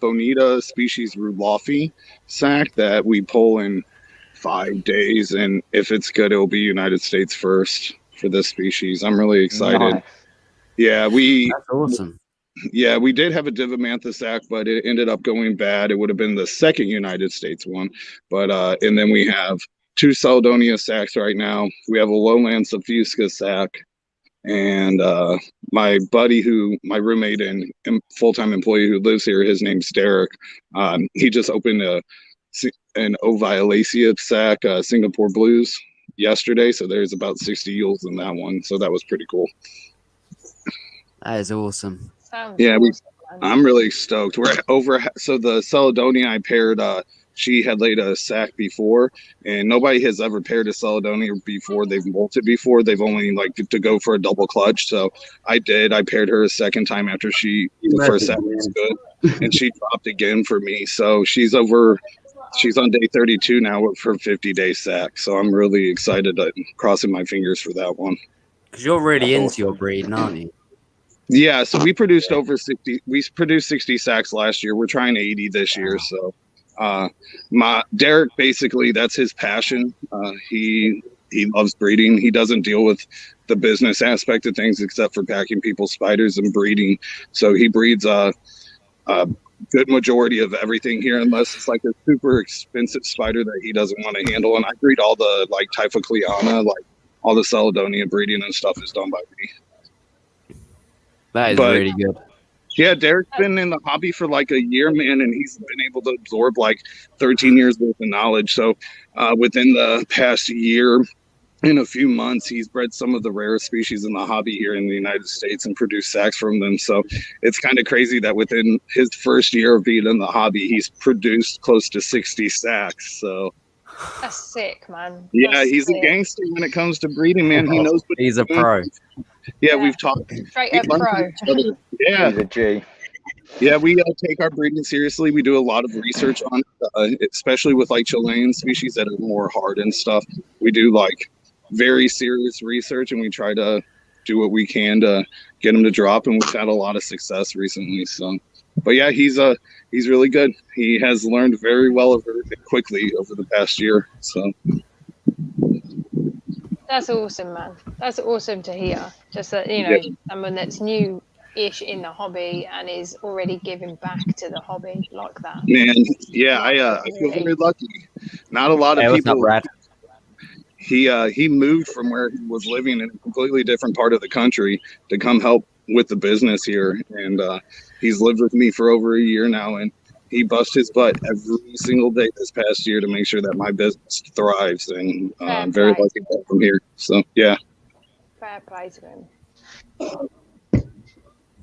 [SPEAKER 3] Bonita species Rudolphi sack that we pull in 5 days, and if it's good, it'll be United States first for this species. I'm really excited.
[SPEAKER 6] Nice.
[SPEAKER 3] Yeah,
[SPEAKER 1] That's awesome.
[SPEAKER 3] we did have a Divamantha sack, but it ended up going bad. It would have been the second United States one, but and then we have 2 Caledonia sacks right now. We have a Lowland Subfusca sack, and my buddy, my roommate and full-time employee who lives here, his name's Derek. He just opened an Oviolacea sack, Singapore Blues, yesterday. So there's about 60 eels in that one. So that was pretty cool.
[SPEAKER 1] That is awesome.
[SPEAKER 5] Sounds
[SPEAKER 3] Yeah,
[SPEAKER 5] awesome, man.
[SPEAKER 3] I'm really stoked. We're over. So the Caledonia I paired, she had laid a sack before, and nobody has ever paired a Caledonia before. They've molted before. They've only like to go for a double clutch. So I did. I paired her a second time after the first sack was good, and she dropped again for me. So she's on day 32 now with her 50-day sack. So I'm really excited. I'm crossing my fingers for that one.
[SPEAKER 1] Because you're really into your breeding, aren't you?
[SPEAKER 3] Yeah, so we produced over 60. We produced 60 sacks last year. We're trying 80 this year. So, Derek, basically, that's his passion. He loves breeding. He doesn't deal with the business aspect of things except for packing people's spiders and breeding. So he breeds a good majority of everything here, unless it's like a super expensive spider that he doesn't want to handle. And I breed all the like Typhocleana, like all the Caledonia breeding and stuff is done by me.
[SPEAKER 1] That is
[SPEAKER 3] But-
[SPEAKER 1] really good.
[SPEAKER 3] Yeah, Derek's been in the hobby for like a year, man, and he's been able to absorb like 13 years worth of knowledge. So within the past year, in a few months, he's bred some of the rarest species in the hobby here in the United States and produced sacks from them. So it's kind of crazy that within his first year of being in the hobby, he's produced close to 60 sacks. So
[SPEAKER 5] That's sick, man.
[SPEAKER 3] yeah,
[SPEAKER 5] That's
[SPEAKER 3] he's a
[SPEAKER 5] sick.
[SPEAKER 3] gangster when it comes to breeding, man. He knows what
[SPEAKER 1] He's a
[SPEAKER 3] doing.
[SPEAKER 1] pro.
[SPEAKER 3] Yeah, we've talked.
[SPEAKER 5] Straight
[SPEAKER 3] we
[SPEAKER 5] up
[SPEAKER 3] learn
[SPEAKER 5] pro.
[SPEAKER 3] from each other. Yeah,
[SPEAKER 6] He's a G.
[SPEAKER 3] yeah, we take our breeding seriously. We do a lot of research on it, especially with like Chilean species that are more hard and stuff. We do like very serious research, and we try to do what we can to get him to drop, and we've had a lot of success recently. So, but yeah, he's really good. He has learned very well very quickly over the past year. So
[SPEAKER 5] that's awesome, man. That's awesome to hear. Just that, you know, someone that's new-ish in the hobby and is already giving back to the hobby like that.
[SPEAKER 3] Man, yeah, I feel very lucky. Not a lot of
[SPEAKER 1] What's up,
[SPEAKER 3] people.
[SPEAKER 1] Brad?
[SPEAKER 3] He moved from where he was living in a completely different part of the country to come help with the business here, and he's lived with me for over a year now, and he busts his butt every single day this past year to make sure that my business thrives, and I'm very lucky to have him here. So yeah,
[SPEAKER 5] fair play to him.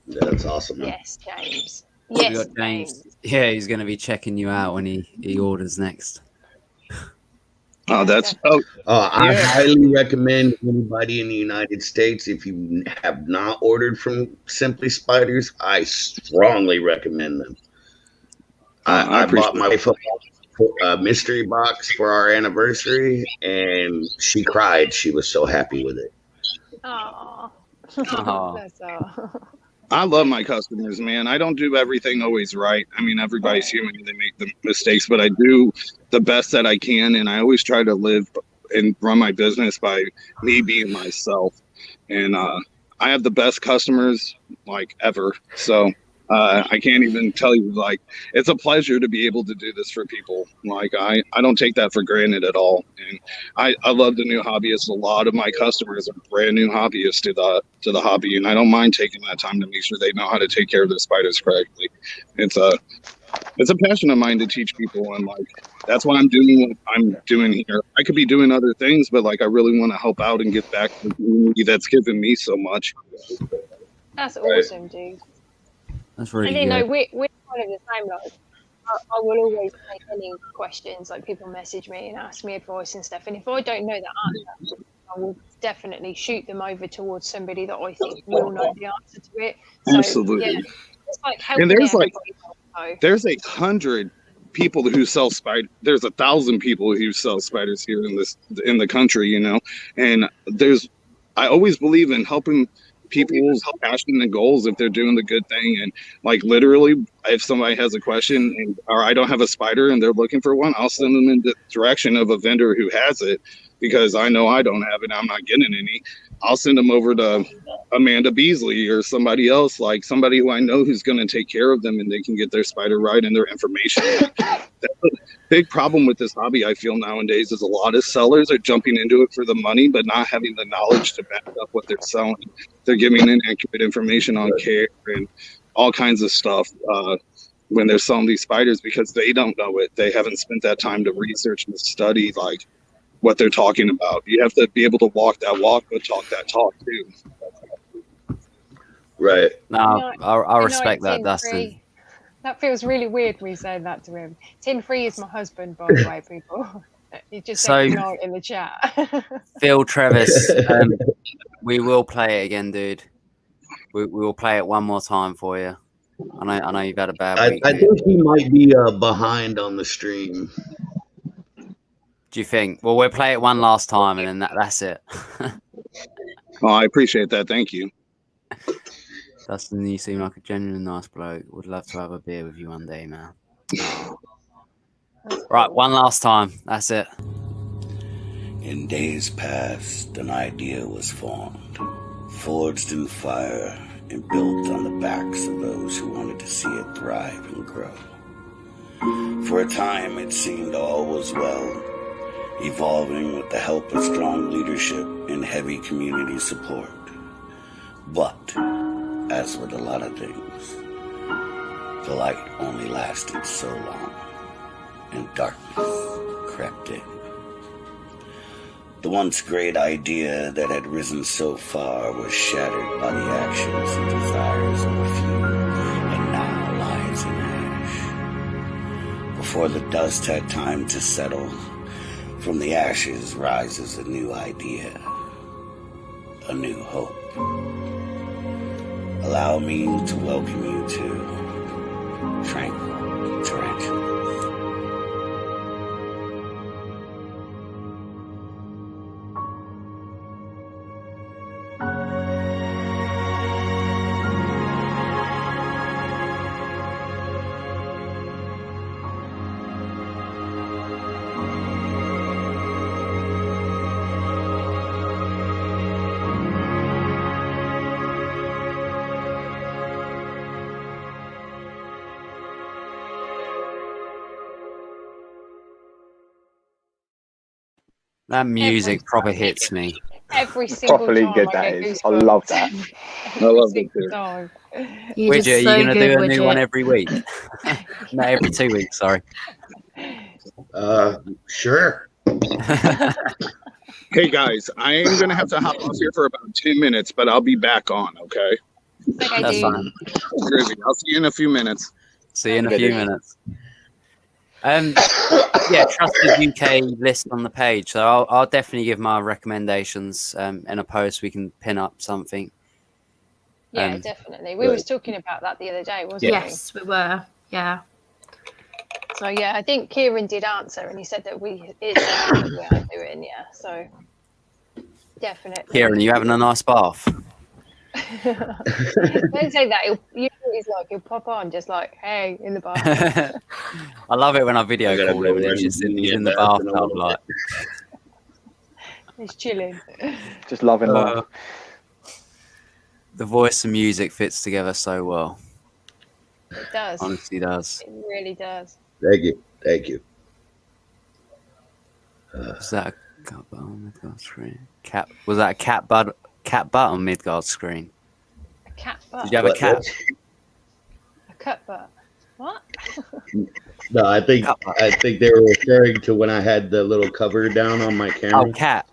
[SPEAKER 4] Yeah, that's awesome.
[SPEAKER 5] Yes, James.
[SPEAKER 1] We
[SPEAKER 5] Yes,
[SPEAKER 1] got James. Yeah, he's going to be checking you out when he orders next.
[SPEAKER 3] I
[SPEAKER 4] highly recommend anybody in the United States, if you have not ordered from Simply Spiders, I strongly recommend them. I bought my wife a mystery box for our anniversary, and she cried. She was so happy with it.
[SPEAKER 5] Aww. That's all.
[SPEAKER 3] I love my customers, man. I don't do everything always right. I mean, everybody's human and they make the mistakes, but I do the best that I can. And I always try to live and run my business by me being myself. And I have the best customers like ever. So I can't even tell you, like, it's a pleasure to be able to do this for people. Like, I don't take that for granted at all. And I love the new hobbyists. A lot of my customers are brand new hobbyists to the hobby, and I don't mind taking that time to make sure they know how to take care of their spiders correctly. It's a passion of mine to teach people, and like that's why I'm doing what I'm doing here. I could be doing other things, but like I really want to help out and give back to the community that's given me so much.
[SPEAKER 5] That's awesome, dude.
[SPEAKER 1] That's really
[SPEAKER 5] and
[SPEAKER 1] good.
[SPEAKER 5] you know, we're kind of the same. Like, I will always take any questions. Like people message me and ask me advice and stuff. And if I don't know the answer, I will definitely shoot them over towards somebody that I think will know the answer to it. So,
[SPEAKER 3] Absolutely.
[SPEAKER 5] Yeah, it's like
[SPEAKER 3] and there's like
[SPEAKER 5] so.
[SPEAKER 3] There's 100 people who sell spiders. There's 1,000 people who sell spiders here in the country, you know. And I always believe in helping people's passion and goals if they're doing the good thing. And like literally, if somebody has a question or I don't have a spider and they're looking for one, I'll send them in the direction of a vendor who has it, because I know I don't have it. I'm not getting any. I'll send them over to Amanda Beasley or somebody else, like somebody who I know who's going to take care of them and they can get their spider right and their information. That's a big problem with this hobby, I feel nowadays, is a lot of sellers are jumping into it for the money, but not having the knowledge to back up what they're selling. They're giving inaccurate information on care and all kinds of stuff when they're selling these spiders because they don't know it. They haven't spent that time to research and study like what they're talking about. You have to be able to walk that walk, but talk that talk too.
[SPEAKER 4] Right.
[SPEAKER 1] No, I respect that, Dustin.
[SPEAKER 5] That feels really weird when you say that to him. Tin Free is my husband, by the way, people. He just said good in the chat.
[SPEAKER 1] Phil Trevis, we will play it again, dude. We will play it one more time for you. I know you've had a bad week.
[SPEAKER 4] I think he might be behind on the stream.
[SPEAKER 1] Do you think? Well, we'll play it one last time, and then that's it.
[SPEAKER 3] Oh, I appreciate that. Thank you.
[SPEAKER 1] Dustin, you seem like a genuinely nice bloke. Would love to have a beer with you one day, man. Right, one last time. That's it.
[SPEAKER 2] In days past, an idea was formed, forged in fire and built on the backs of those who wanted to see it thrive and grow. For a time, it seemed all was well, evolving with the help of strong leadership and heavy community support. But, as with a lot of things, the light only lasted so long, and darkness crept in. The once great idea that had risen so far was shattered by the actions and desires of a few, and now lies in ash. Before the dust had time to settle, from the ashes rises a new idea, a new hope. Allow me to welcome you to Tranquil Tarantulas.
[SPEAKER 1] That music proper hits me.
[SPEAKER 5] Every single
[SPEAKER 6] Properly
[SPEAKER 5] time
[SPEAKER 6] good
[SPEAKER 5] I
[SPEAKER 6] that
[SPEAKER 5] get
[SPEAKER 6] is.
[SPEAKER 5] goosebumps.
[SPEAKER 6] I love that.
[SPEAKER 3] I love it
[SPEAKER 5] Single
[SPEAKER 3] too.
[SPEAKER 5] time.
[SPEAKER 7] You
[SPEAKER 1] Widget,
[SPEAKER 7] did
[SPEAKER 1] are you
[SPEAKER 7] so
[SPEAKER 1] gonna
[SPEAKER 7] good,
[SPEAKER 1] do a new one
[SPEAKER 7] Widget.
[SPEAKER 1] every week? No, every 2 weeks. Sorry.
[SPEAKER 4] Sure.
[SPEAKER 3] Hey guys, I am gonna have to hop off here for about 2 minutes, but I'll be back on. Okay.
[SPEAKER 5] Okay,
[SPEAKER 1] That's
[SPEAKER 5] dude.
[SPEAKER 1] fine.
[SPEAKER 3] Groovy. I'll see you in a few minutes.
[SPEAKER 1] See you in a
[SPEAKER 6] Okay,
[SPEAKER 1] few
[SPEAKER 6] dude.
[SPEAKER 1] minutes. Yeah, trusted UK list on the page. So I'll definitely give my recommendations in a post. We can pin up something.
[SPEAKER 5] Yeah, definitely. We was talking about that the other day, wasn't
[SPEAKER 7] Yes, we were. Yeah.
[SPEAKER 5] we? So yeah, I think Kieran did answer, and he said that it's something that we are doing. Yeah, so definitely.
[SPEAKER 1] Kieran, you having a nice bath?
[SPEAKER 5] Don't say that. He'll pop on just like, hey, in the bathroom.
[SPEAKER 1] I love it when I video
[SPEAKER 4] I gotta
[SPEAKER 1] call
[SPEAKER 4] go
[SPEAKER 1] him and
[SPEAKER 4] run
[SPEAKER 1] he's just in,
[SPEAKER 4] the
[SPEAKER 1] he's in the
[SPEAKER 4] bath in a
[SPEAKER 1] bathtub
[SPEAKER 4] little
[SPEAKER 1] like.
[SPEAKER 5] He's chilling.
[SPEAKER 6] Just loving life.
[SPEAKER 1] The voice and music fits together so well.
[SPEAKER 5] It does.
[SPEAKER 1] Honestly does.
[SPEAKER 5] It really does.
[SPEAKER 4] Thank you. Thank you.
[SPEAKER 1] Was that a cat butt on Midgard screen? Was that a cat butt on Midgard screen?
[SPEAKER 5] A cat butt.
[SPEAKER 1] Did you have a cat?
[SPEAKER 5] A cut butt. What?
[SPEAKER 4] No, I think they were referring to when I had the little cover down on my camera.
[SPEAKER 1] Oh, cat.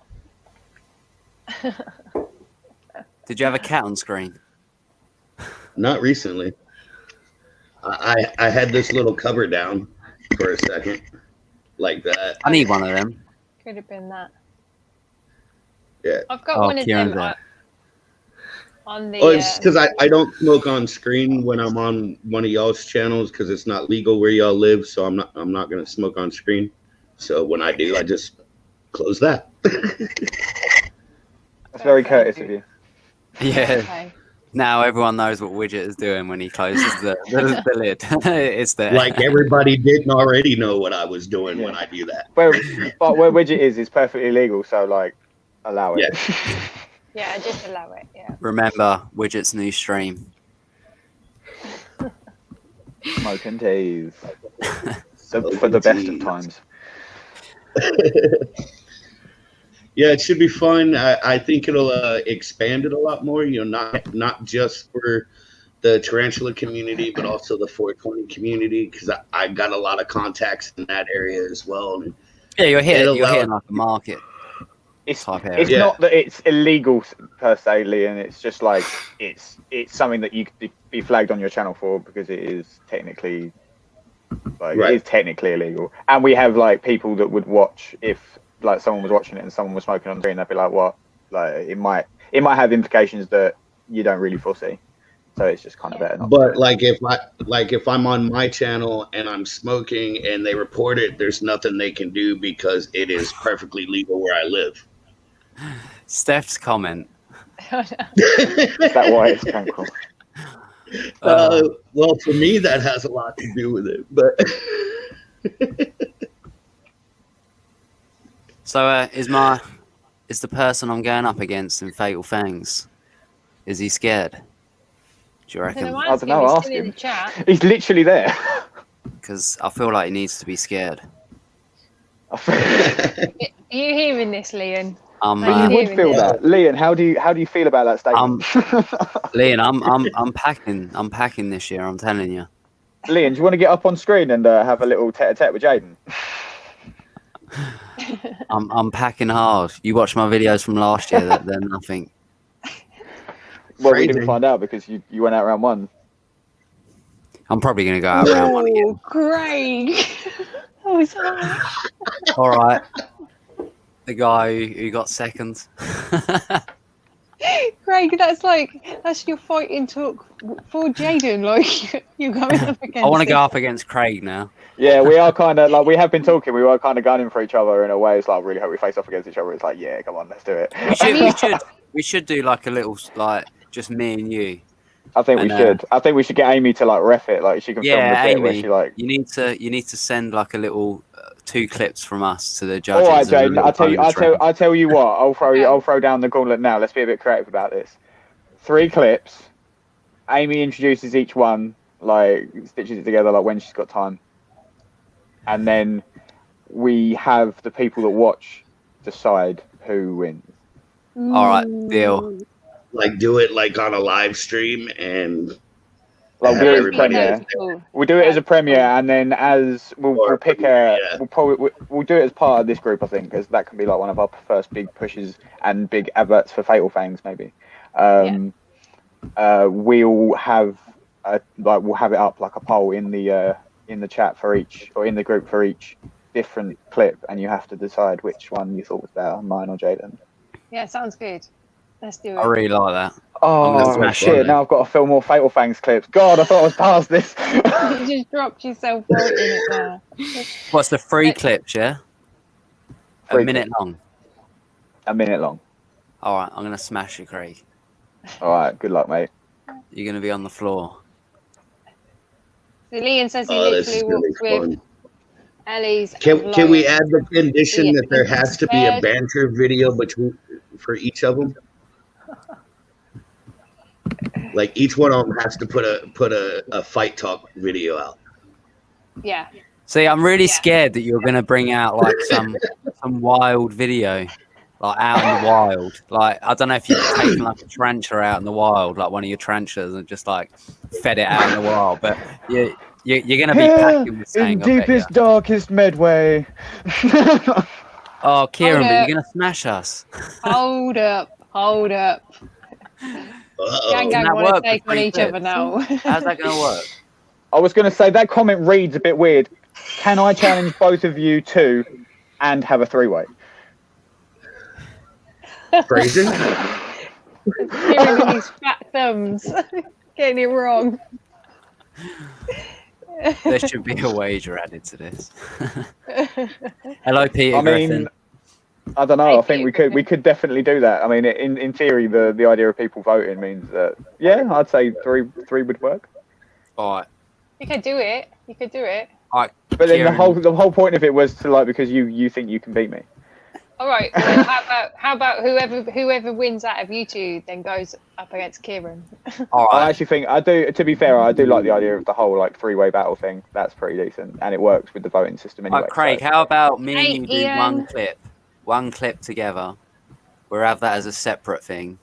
[SPEAKER 1] Did you have a cat on screen?
[SPEAKER 4] Not recently. I had this little cover down for a second, like that.
[SPEAKER 1] I need one of them.
[SPEAKER 5] Could have been that.
[SPEAKER 4] Yeah.
[SPEAKER 5] I've got
[SPEAKER 1] Oh,
[SPEAKER 5] one of
[SPEAKER 1] Kieran's
[SPEAKER 5] them
[SPEAKER 1] there.
[SPEAKER 5] on the.
[SPEAKER 4] Oh, it's because I don't smoke on screen when I'm on one of y'all's channels because it's not legal where y'all live. So I'm not gonna smoke on screen. So when I do, I just close that.
[SPEAKER 6] That's very courteous of you.
[SPEAKER 1] Yeah.
[SPEAKER 5] Okay.
[SPEAKER 1] Now everyone knows what Widget is doing when he closes the lid. It's there.
[SPEAKER 4] Like everybody didn't already know what I was doing when I do that.
[SPEAKER 6] But where Widget is perfectly legal, so like, allow it.
[SPEAKER 5] Yeah, just allow it. Yeah.
[SPEAKER 1] Remember Widget's new stream.
[SPEAKER 6] Smoking teas. For the best of times.
[SPEAKER 4] Yeah, it should be fun. I think it'll expand it a lot more. You know, not just for the tarantula community, but also the 420 community, because I got a lot of contacts in that area as well. And
[SPEAKER 1] Yeah, you're hitting
[SPEAKER 4] it'll allow-
[SPEAKER 1] like a market.
[SPEAKER 6] It's
[SPEAKER 1] Type area.
[SPEAKER 6] it's
[SPEAKER 4] Yeah.
[SPEAKER 6] not that it's illegal per se, Liam. It's just like it's something that you could be flagged on your channel for because it is technically
[SPEAKER 4] Right.
[SPEAKER 6] it is technically illegal. And we have like people that would watch if like someone was watching it and someone was smoking on screen, they'd be like, "What?" Like it might have implications that you don't really foresee. So it's just kind of better not.
[SPEAKER 4] But like if I'm on my channel and I'm smoking and they report it, there's nothing they can do because it is perfectly legal where I live.
[SPEAKER 1] Steph's comment.
[SPEAKER 6] Is that why it's tranquil?
[SPEAKER 4] Well, for me, that has a lot to do with it. But
[SPEAKER 1] So is the person I'm going up against in Fatal Fangs? Is he scared? Do you
[SPEAKER 5] I
[SPEAKER 1] reckon?
[SPEAKER 5] don't know.
[SPEAKER 6] I don't know,
[SPEAKER 5] He's
[SPEAKER 6] ask
[SPEAKER 5] still in
[SPEAKER 6] him.
[SPEAKER 5] the chat.
[SPEAKER 6] He's literally there.
[SPEAKER 1] Because I feel like he needs to be scared.
[SPEAKER 5] Are you hearing this, Liam?
[SPEAKER 1] I'm
[SPEAKER 5] Are
[SPEAKER 6] You
[SPEAKER 5] you
[SPEAKER 6] would feel that, Liam. How do you feel about that statement?
[SPEAKER 1] Liam, I'm packing this year. I'm telling you.
[SPEAKER 6] Liam, do you want to get up on screen and have a little tete-a-tete with Jaden?
[SPEAKER 1] I'm packing hard. You watch my videos from last year. They're nothing.
[SPEAKER 6] Well, we
[SPEAKER 4] Crazy.
[SPEAKER 6] didn't find out because you went out round one.
[SPEAKER 1] I'm probably going to go out round one again.
[SPEAKER 5] Craig. That was hard.
[SPEAKER 1] All right. The guy who got second.
[SPEAKER 5] Craig, that's your fighting talk for Jaden. Like you're going up against.
[SPEAKER 1] I want to
[SPEAKER 5] him.
[SPEAKER 1] go up against Craig now.
[SPEAKER 6] Yeah, we are kind of like we have been talking. We were kind of gunning for each other in a way. It's like really hope we face off against each other. It's like yeah, come on, let's do it.
[SPEAKER 1] We should do like a little like just me and you.
[SPEAKER 6] I think we
[SPEAKER 1] And,
[SPEAKER 6] should. I think we should get Amy to like ref it. Like she can film
[SPEAKER 1] Yeah,
[SPEAKER 6] the bit where
[SPEAKER 1] Amy.
[SPEAKER 6] she like.
[SPEAKER 1] You need to send like a little 2 clips from us to the judges.
[SPEAKER 6] All right,
[SPEAKER 1] and a
[SPEAKER 6] Jaden.
[SPEAKER 1] little
[SPEAKER 6] I
[SPEAKER 1] bonus
[SPEAKER 6] tell you what. I'll throw down the gauntlet now. Let's be a bit creative about this. 3 clips. Amy introduces each one, like stitches it together, like when she's got time, and then we have the people that watch decide who wins.
[SPEAKER 1] All right, deal.
[SPEAKER 4] Like do it like on a live stream and
[SPEAKER 6] Like
[SPEAKER 4] have
[SPEAKER 6] we'll do it as a
[SPEAKER 4] everybody
[SPEAKER 6] premiere.
[SPEAKER 5] Cool.
[SPEAKER 6] We'll do it as a premiere, and then as we'll pick a
[SPEAKER 4] yeah.
[SPEAKER 6] we'll do it as part of this group, I think, because that can be like one of our first big pushes and big adverts for Fatal Fangs, maybe. We'll have we'll have it up like a poll in the chat for each, or in the group for each different clip, and you have to decide which one you thought was better, mine or Jaden.
[SPEAKER 5] Yeah, sounds good. Let's do it.
[SPEAKER 1] I really like that.
[SPEAKER 6] Oh
[SPEAKER 1] smash
[SPEAKER 6] shit!
[SPEAKER 1] it.
[SPEAKER 6] Now I've got to film more Fatal Fangs clips. God, I thought I was past this.
[SPEAKER 5] You just dropped yourself right in it there.
[SPEAKER 1] What's the free clips? Yeah, a
[SPEAKER 6] Free
[SPEAKER 1] minute long.
[SPEAKER 6] A minute long.
[SPEAKER 1] All right, I'm gonna smash you, Craig.
[SPEAKER 6] All right, good luck, mate.
[SPEAKER 1] You're gonna be on the floor.
[SPEAKER 5] So Leon says he
[SPEAKER 4] Oh, this is
[SPEAKER 5] literally
[SPEAKER 4] really
[SPEAKER 5] walks with
[SPEAKER 4] fun.
[SPEAKER 5] Ellie's.
[SPEAKER 4] Can we add the condition that there has to be a
[SPEAKER 5] Scared.
[SPEAKER 4] banter video between for each of them? Like each one of them has to put a fight talk video out.
[SPEAKER 5] Yeah.
[SPEAKER 1] See, I'm really
[SPEAKER 5] Yeah.
[SPEAKER 1] scared that you're gonna bring out like some wild video, like out in the wild. Like I don't know if you've taken like a tarantula out in the wild, like one of your tarantulas, and just like fed it out in the wild. But you're gonna be packing with saying, I bet ya.
[SPEAKER 6] darkest Medway.
[SPEAKER 1] Oh, Kieran,
[SPEAKER 5] Hold
[SPEAKER 1] but
[SPEAKER 5] up.
[SPEAKER 1] you're gonna smash us.
[SPEAKER 5] Hold up. Hold up.
[SPEAKER 4] Uh-oh.
[SPEAKER 5] Gang
[SPEAKER 1] Doesn't
[SPEAKER 5] gang
[SPEAKER 1] that
[SPEAKER 5] want to
[SPEAKER 1] work
[SPEAKER 5] take
[SPEAKER 1] with
[SPEAKER 5] on
[SPEAKER 1] free
[SPEAKER 5] each other
[SPEAKER 1] clips?
[SPEAKER 5] now.
[SPEAKER 1] How's that gonna work?
[SPEAKER 6] I was going to say that comment reads a bit weird. Can I challenge both of you to and have a three-way?
[SPEAKER 4] Crazy.
[SPEAKER 5] Kieran and his fat thumbs. Getting it wrong.
[SPEAKER 1] There should be a wager added to this. Hello, Peter
[SPEAKER 6] I mean,
[SPEAKER 1] Griffin.
[SPEAKER 6] I don't know. I
[SPEAKER 5] Thank
[SPEAKER 6] think
[SPEAKER 5] you.
[SPEAKER 6] we could definitely do that. I mean, in theory, the idea of people voting means that I'd say three would work.
[SPEAKER 1] All right.
[SPEAKER 5] You could do it. You could do it.
[SPEAKER 6] But then
[SPEAKER 1] Kieran.
[SPEAKER 6] the whole point of it was to like because you think you can beat me.
[SPEAKER 5] All right. Well, how about whoever wins out of you two then goes up against Kieran?
[SPEAKER 1] All
[SPEAKER 6] I
[SPEAKER 1] right.
[SPEAKER 6] actually think I do. To be fair, I do like the idea of the whole like three-way battle thing. That's pretty decent, and it works with the voting system
[SPEAKER 1] All
[SPEAKER 6] anyway.
[SPEAKER 1] right, Craig,
[SPEAKER 6] so-
[SPEAKER 1] how about me
[SPEAKER 5] Hey,
[SPEAKER 1] and you do
[SPEAKER 5] Ian.
[SPEAKER 1] one clip together? We'll have that as a separate thing,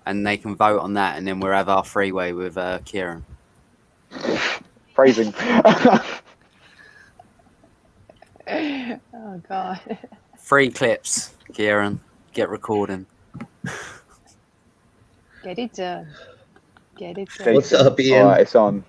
[SPEAKER 1] and they can vote on that, and then we'll have our freeway with Kieran.
[SPEAKER 6] Phrasing.
[SPEAKER 5] Oh God.
[SPEAKER 1] 3 clips, Kieran. Get recording.
[SPEAKER 5] Get it done. Get it
[SPEAKER 6] See?
[SPEAKER 5] done.
[SPEAKER 4] What's up, Ian?
[SPEAKER 6] All right, it's on.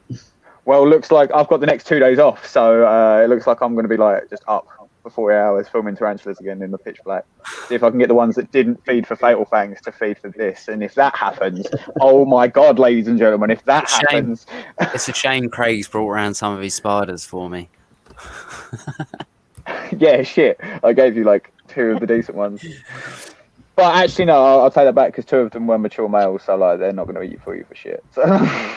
[SPEAKER 6] Well, looks like I've got the next 2 days off, so it looks like I'm going to be like just up for 40 hours filming tarantulas again in the pitch black. See if I can get the ones that didn't feed for Fatal Fangs to feed for this. And if that happens, oh my God, ladies and gentlemen, if that
[SPEAKER 1] Shame.
[SPEAKER 6] happens,
[SPEAKER 1] It's a shame Craig's brought around some of his spiders for me.
[SPEAKER 6] yeah, shit. I gave you like 2 of the decent ones. But actually, no, I'll take that back because 2 of them were mature males, so like they're not going to eat you for shit. So.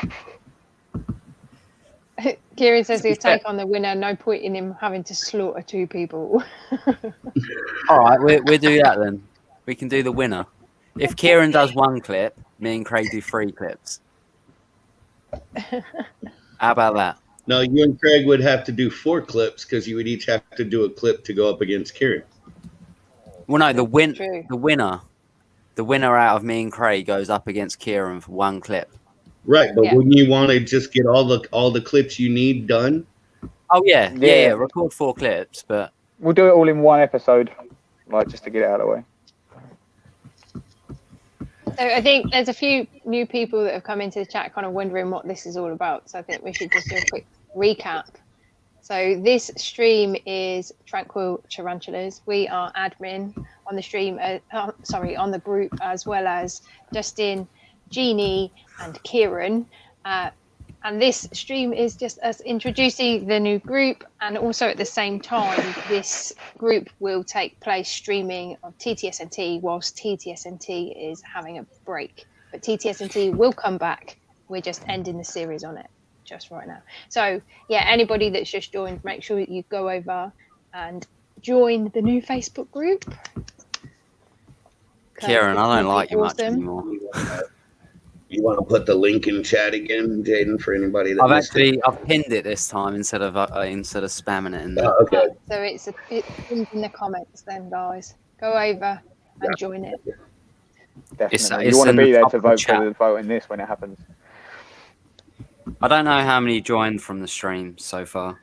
[SPEAKER 5] Kieran says he'll take on the winner. No point in him having to slaughter 2 people.
[SPEAKER 1] All right, we'll do that then. We can do the winner. If Kieran does 1 clip, me and Craig do 3 clips. How about that?
[SPEAKER 4] No, you and Craig would have to do 4 clips because you would each have to do a clip to go up against Kieran.
[SPEAKER 1] Well, no, the
[SPEAKER 5] True.
[SPEAKER 1] winner out of me and Craig goes up against Kieran for 1 clip.
[SPEAKER 4] Right, but
[SPEAKER 5] Yeah.
[SPEAKER 4] wouldn't you want to just get all the clips you need done?
[SPEAKER 1] Oh yeah.
[SPEAKER 6] Yeah.
[SPEAKER 1] Record 4 clips, but
[SPEAKER 6] We'll do it all in one episode, like just to get it out of the way.
[SPEAKER 5] So I think there's a few new people that have come into the chat kind of wondering what this is all about. So I think we should just do a quick recap. So this stream is Tranquil Tarantulas. We are admin on the stream, on the group, as well as Justin, Jeannie and Kieran. And this stream is just us introducing the new group, and also at the same time, this group will take place streaming on TTSNT whilst TTSNT is having a break. But TTSNT will come back. We're just ending the series on it just right now. So yeah, anybody that's just joined, make sure that you go over and join the new Facebook group.
[SPEAKER 1] Kieran, I don't like you much
[SPEAKER 5] Awesome.
[SPEAKER 1] anymore.
[SPEAKER 4] You want to put the link in chat again, Jaden, for anybody that missed it?
[SPEAKER 1] I've pinned it this time instead of spamming it in there.
[SPEAKER 4] Oh, okay.
[SPEAKER 5] So it's in the comments then, guys. go over and join it.
[SPEAKER 6] Definitely.
[SPEAKER 1] it's
[SPEAKER 6] You want to
[SPEAKER 1] in the
[SPEAKER 6] be there
[SPEAKER 1] top
[SPEAKER 6] to
[SPEAKER 1] of the
[SPEAKER 6] vote
[SPEAKER 1] chat.
[SPEAKER 6] for the vote in this when it happens.
[SPEAKER 1] I don't know how many joined from the stream so far,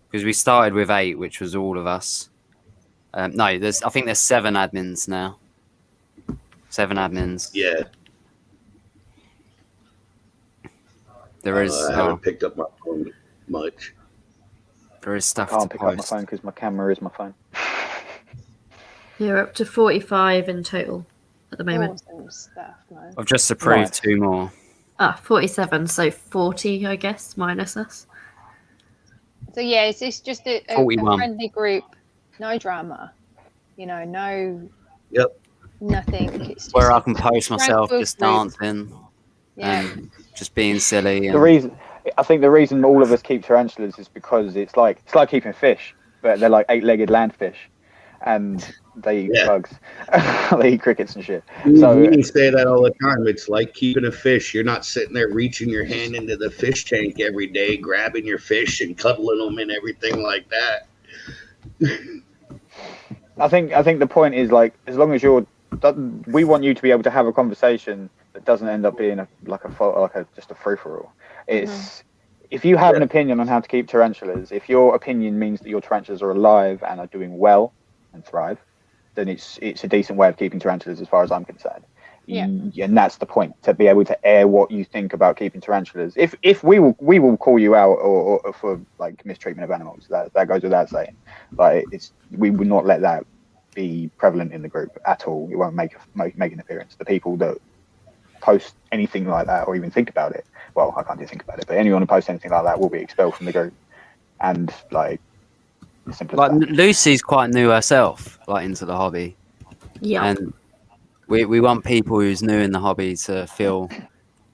[SPEAKER 1] because we started with 8, which was all of us. No, I think there's 7 admins now. 7 admins.
[SPEAKER 4] Yeah.
[SPEAKER 1] There is.
[SPEAKER 4] I haven't picked up my phone much.
[SPEAKER 1] There is
[SPEAKER 6] I
[SPEAKER 1] stuff
[SPEAKER 6] can't
[SPEAKER 1] to
[SPEAKER 6] pick up my
[SPEAKER 1] post.
[SPEAKER 6] phone because my camera is my phone.
[SPEAKER 7] You're up to 45 in total at the moment.
[SPEAKER 5] Awesome stuff, man.
[SPEAKER 1] I've just approved
[SPEAKER 6] Nice.
[SPEAKER 1] 2 more.
[SPEAKER 7] 47, so 40, I guess, minus us.
[SPEAKER 5] So yeah, it's just a
[SPEAKER 1] 41.
[SPEAKER 5] friendly group, no drama, no.
[SPEAKER 4] Yep.
[SPEAKER 5] Nothing. It's just
[SPEAKER 1] Where I can post myself
[SPEAKER 5] tranquil
[SPEAKER 1] just
[SPEAKER 5] group.
[SPEAKER 1] dancing
[SPEAKER 5] Yeah.
[SPEAKER 1] and just being silly.
[SPEAKER 6] I think the reason all of us keep tarantulas is because it's like keeping fish, but they're like 8-legged landfish, and they eat bugs. They eat crickets and shit. So
[SPEAKER 4] We say that all the time. It's like keeping a fish. You're not sitting there reaching your hand into the fish tank every day, grabbing your fish and cuddling them and everything like that.
[SPEAKER 6] I think the point is, like, as long as we want you to be able to have a conversation that doesn't end up being just a free for all. It's if you have an opinion on how to keep tarantulas, if your opinion means that your tarantulas are alive and are doing well and thrive, then it's a decent way of keeping tarantulas as far as I'm concerned.
[SPEAKER 5] Yeah.
[SPEAKER 6] And that's the point, to be able to air what you think about keeping tarantulas. If we will call you out or for like mistreatment of animals, that goes without saying. Like we would not let that be prevalent in the group at all. It won't make an appearance. The people that post anything like that or even think about it, well, I can't do think about it, but anyone who posts anything like that will be expelled from the group. And like, simple as that.
[SPEAKER 1] Lucy's quite new herself, like into the hobby.
[SPEAKER 7] Yeah.
[SPEAKER 1] And we want people who's new in the hobby to feel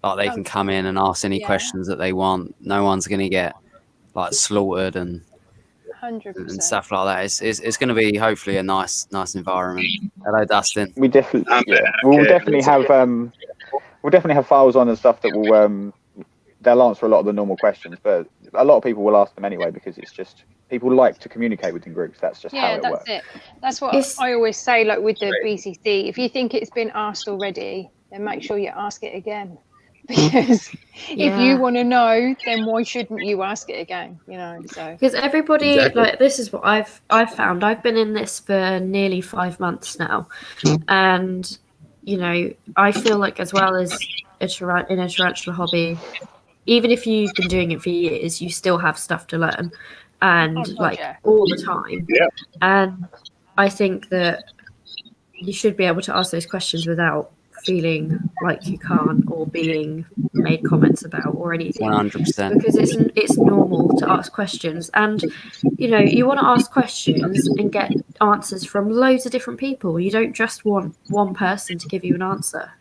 [SPEAKER 1] like they can come in and ask any questions that they want. No one's going to get like slaughtered and
[SPEAKER 5] 100%.
[SPEAKER 1] and stuff like that. It's going to be hopefully a nice environment. Hello, Dustin.
[SPEAKER 6] We definitely we'll definitely have files on and stuff that will they'll answer a lot of the normal questions, but a lot of people will ask them anyway because it's just people like to communicate within groups. That's just how it works.
[SPEAKER 5] It. That's what I always say, like with the BCC, if you think it's been asked already, then make sure you ask it again. Because if you want to know, then why shouldn't you ask it again? So
[SPEAKER 7] because everybody like this is what I've found. I've been in this for nearly 5 months now, and I feel like as well as in a tarantula hobby, even if you've been doing it for years, you still have stuff to learn, and all the time.
[SPEAKER 3] Yeah.
[SPEAKER 7] And I think that you should be able to ask those questions without feeling like you can't or being made comments about or anything.
[SPEAKER 1] 100%.
[SPEAKER 7] Because it's normal to ask questions, and you want to ask questions and get answers from loads of different people. You don't just want one person to give you an answer.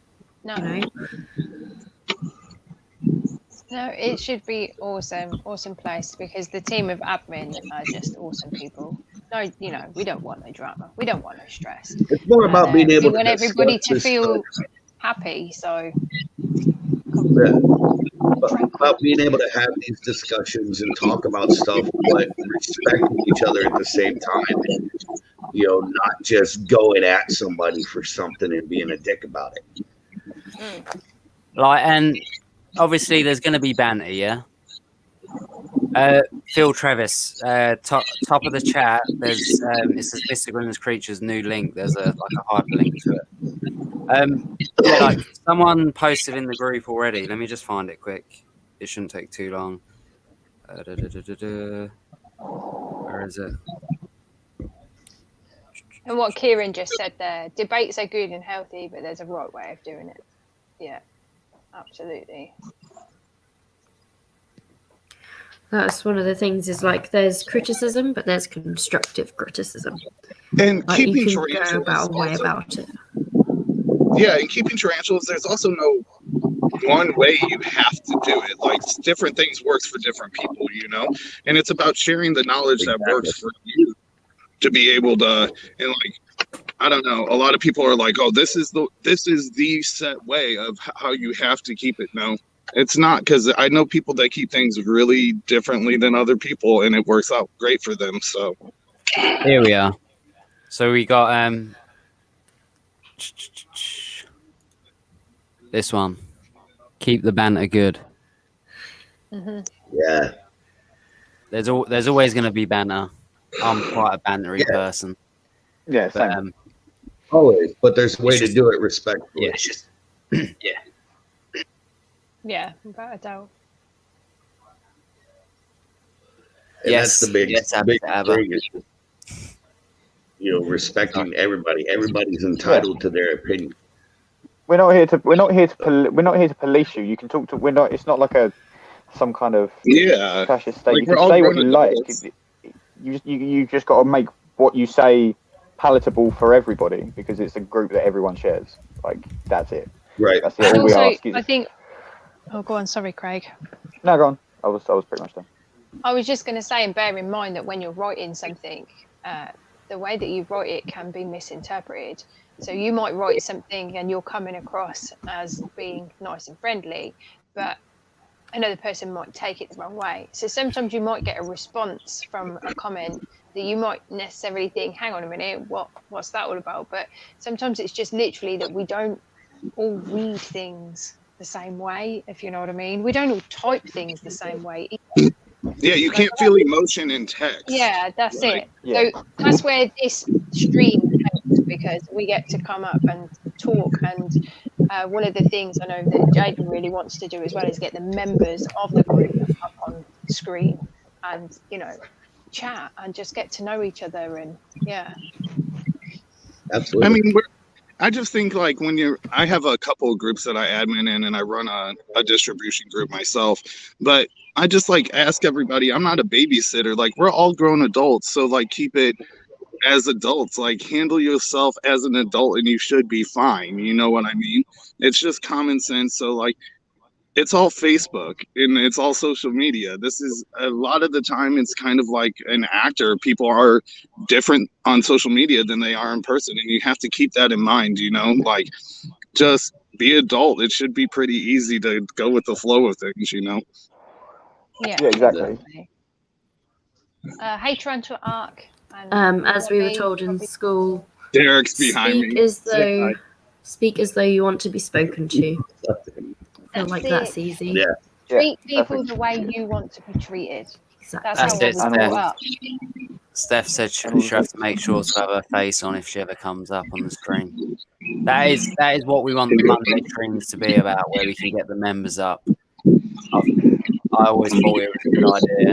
[SPEAKER 5] No, it should be awesome place, because the team of admin are just awesome people. No, we don't want no drama. We don't want no stress.
[SPEAKER 4] It's more about being able
[SPEAKER 5] we want everybody to feel happy. So
[SPEAKER 4] about being able to have these discussions and talk about stuff, but respecting each other at the same time. Not just going at somebody for something and being a dick about it.
[SPEAKER 1] And obviously there's going to be banter, yeah. Phil Trevis, top of the chat. There's it says Mr. Grimner's Creatures new link. There's a hyperlink to it. Someone posted in the group already. Let me just find it quick. It shouldn't take too long. Where is it?
[SPEAKER 5] And what Kieran just said there, debates are good and healthy, but there's a right way of doing it. Yeah, absolutely.
[SPEAKER 7] That's one of the things is there's criticism, but there's constructive criticism.
[SPEAKER 3] And keeping
[SPEAKER 7] you can
[SPEAKER 3] tarantulas
[SPEAKER 7] go about a way about it.
[SPEAKER 3] Yeah, and keeping tarantulas, there's also no one way you have to do it. Like, different things works for different people, and it's about sharing the knowledge that works for you to be able to, and I don't know, a lot of people are like, oh, this is the set way of how you have to keep it. No, it's not, because I know people that keep things really differently than other people, and it works out great for them. So
[SPEAKER 1] here we are. So we got This one. Keep the banter good.
[SPEAKER 4] Yeah.
[SPEAKER 1] There's always going to be banter. I'm quite a bantery person.
[SPEAKER 6] Yeah,
[SPEAKER 1] But,
[SPEAKER 6] same.
[SPEAKER 4] Always, but there's a way
[SPEAKER 1] just-
[SPEAKER 4] to do it respectfully.
[SPEAKER 1] yeah, it's just
[SPEAKER 5] Yeah, without a doubt.
[SPEAKER 4] And
[SPEAKER 1] Yes,
[SPEAKER 4] that's the big,
[SPEAKER 1] yes,
[SPEAKER 4] big
[SPEAKER 1] Abba.
[SPEAKER 4] thing is, respecting everybody. Everybody's entitled to their opinion.
[SPEAKER 6] We're not here to police you. You can talk to. We're not. It's not like some kind of
[SPEAKER 3] Yeah.
[SPEAKER 6] fascist state.
[SPEAKER 3] Like,
[SPEAKER 6] You
[SPEAKER 3] we're
[SPEAKER 6] can
[SPEAKER 3] all
[SPEAKER 6] say what
[SPEAKER 3] grown
[SPEAKER 6] you like.
[SPEAKER 3] adults.
[SPEAKER 6] You just got to make what you say palatable for everybody because it's a group that everyone shares. Like that's it.
[SPEAKER 4] Right.
[SPEAKER 6] That's it. All we
[SPEAKER 5] Also,
[SPEAKER 6] ask is.
[SPEAKER 5] I think. Oh, go on. Sorry, Craig.
[SPEAKER 6] No, go on. I was pretty much done.
[SPEAKER 5] I was just going to say, and bear in mind that when you're writing something, the way that you write it can be misinterpreted. So you might write something and you're coming across as being nice and friendly, but another person might take it the wrong way. So sometimes you might get a response from a comment that you might necessarily think, hang on a minute, what's that all about? But sometimes it's just literally that we don't all read things the same way, if you know what I mean. We don't all type things the same way.
[SPEAKER 3] Yeah, you can't feel emotion in text.
[SPEAKER 5] Yeah, that's
[SPEAKER 3] Right.
[SPEAKER 5] it.
[SPEAKER 6] Yeah.
[SPEAKER 5] So that's where this stream helps because we get to come up and talk. And one of the things I know that Jaden really wants to do as well is get the members of the group up on screen and, chat and just get to know each other. And yeah.
[SPEAKER 4] Absolutely.
[SPEAKER 3] I mean, I just think like I have a couple of groups that I admin in and I run a distribution group myself, but I just like ask everybody, I'm not a babysitter. Like we're all grown adults. So like keep it as adults, like handle yourself as an adult and you should be fine. You know what I mean? It's just common sense. So like, it's all Facebook and it's all social media. This is a lot of the time it's kind of like an actor. People are different on social media than they are in person. And you have to keep that in mind, like just be adult. It should be pretty easy to go with the flow of things,
[SPEAKER 5] Yeah,
[SPEAKER 6] exactly.
[SPEAKER 5] Hey, Tarantula Arc.
[SPEAKER 7] As we were told in school,
[SPEAKER 3] Derek's behind
[SPEAKER 7] speak
[SPEAKER 3] me.
[SPEAKER 7] speak as though you want to be spoken to. I feel like that's
[SPEAKER 5] it.
[SPEAKER 7] easy.
[SPEAKER 4] Yeah.
[SPEAKER 5] Treat people the way you want to be treated.
[SPEAKER 7] Exactly.
[SPEAKER 5] That's
[SPEAKER 1] That's
[SPEAKER 5] how I
[SPEAKER 1] it,
[SPEAKER 5] was brought up.
[SPEAKER 1] Steph said she have to make sure to have her face on if she ever comes up on the screen. That is what we want the Monday streams to be about, where we can get the members up. I always thought it was a good idea,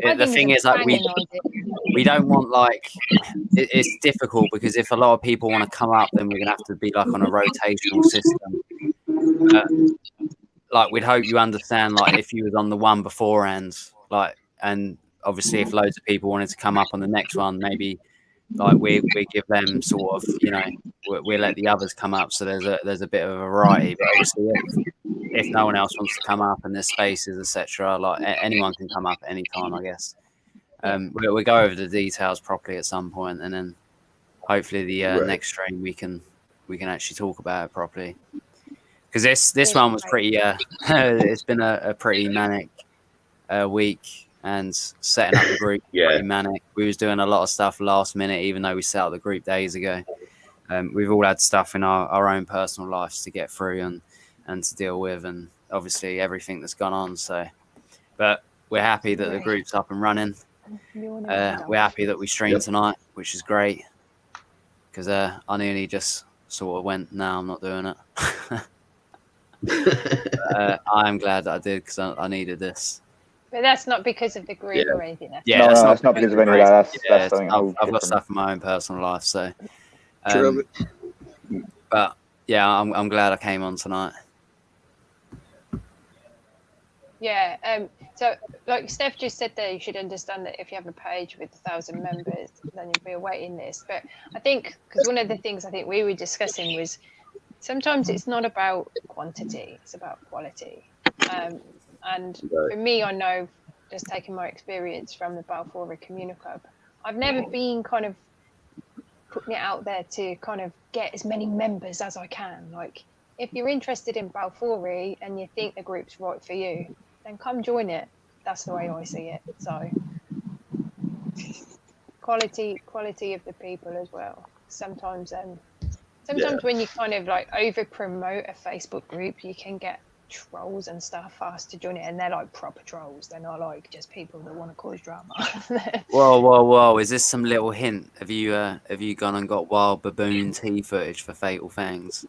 [SPEAKER 1] and the thing is, like, we don't want it's difficult because if a lot of people want to come up, then we're gonna have to be like on a rotational system. Like we'd hope you understand, like if you was on the one beforehand, like, and obviously if loads of people wanted to come up on the next one, maybe like we give them sort of, we let the others come up, so there's a bit of a variety. But obviously if no one else wants to come up and there's spaces, etc., like anyone can come up at any time, I guess. We'll go over the details properly at some point, and then hopefully the next stream we can actually talk about it properly. Because this one was pretty. It's been a pretty manic week, and setting up the group pretty manic. We was doing a lot of stuff last minute, even though we set up the group days ago. We've all had stuff in our own personal lives to get through and to deal with, and obviously everything that's gone on. So, but we're happy that the group's up and running. We're happy that we streamed tonight, which is great. Because I nearly just sort of went, no, I'm not doing it. I am glad that I did because I needed this.
[SPEAKER 5] But that's not because of the group or anything.
[SPEAKER 6] No, that's not because of any of that. That's something
[SPEAKER 1] I've got stuff in my own personal life, so.
[SPEAKER 3] True.
[SPEAKER 1] But yeah, I'm glad I came on tonight.
[SPEAKER 5] Yeah. So, like Steph just said there, you should understand that if you have a page with 1,000 members, then you'd be a waiting list. But I think, because one of the things I think we were discussing was sometimes it's not about quantity, it's about quality. And for me, I know, just taking my experience from the Balfour Communal Club, I've never been kind of putting it out there to kind of get as many members as I can. Like, if you're interested in Balfour and you think the group's right for you, then come join it. That's the way I see it. So quality of the people as well. Sometimes Sometimes when you kind of like over promote a Facebook group, you can get trolls and stuff asked to join it, and they're like proper trolls. They're not like just people that want to cause drama.
[SPEAKER 1] Whoa! Is this some little hint? Have you gone and got wild baboon tea footage for Fatal Fangs?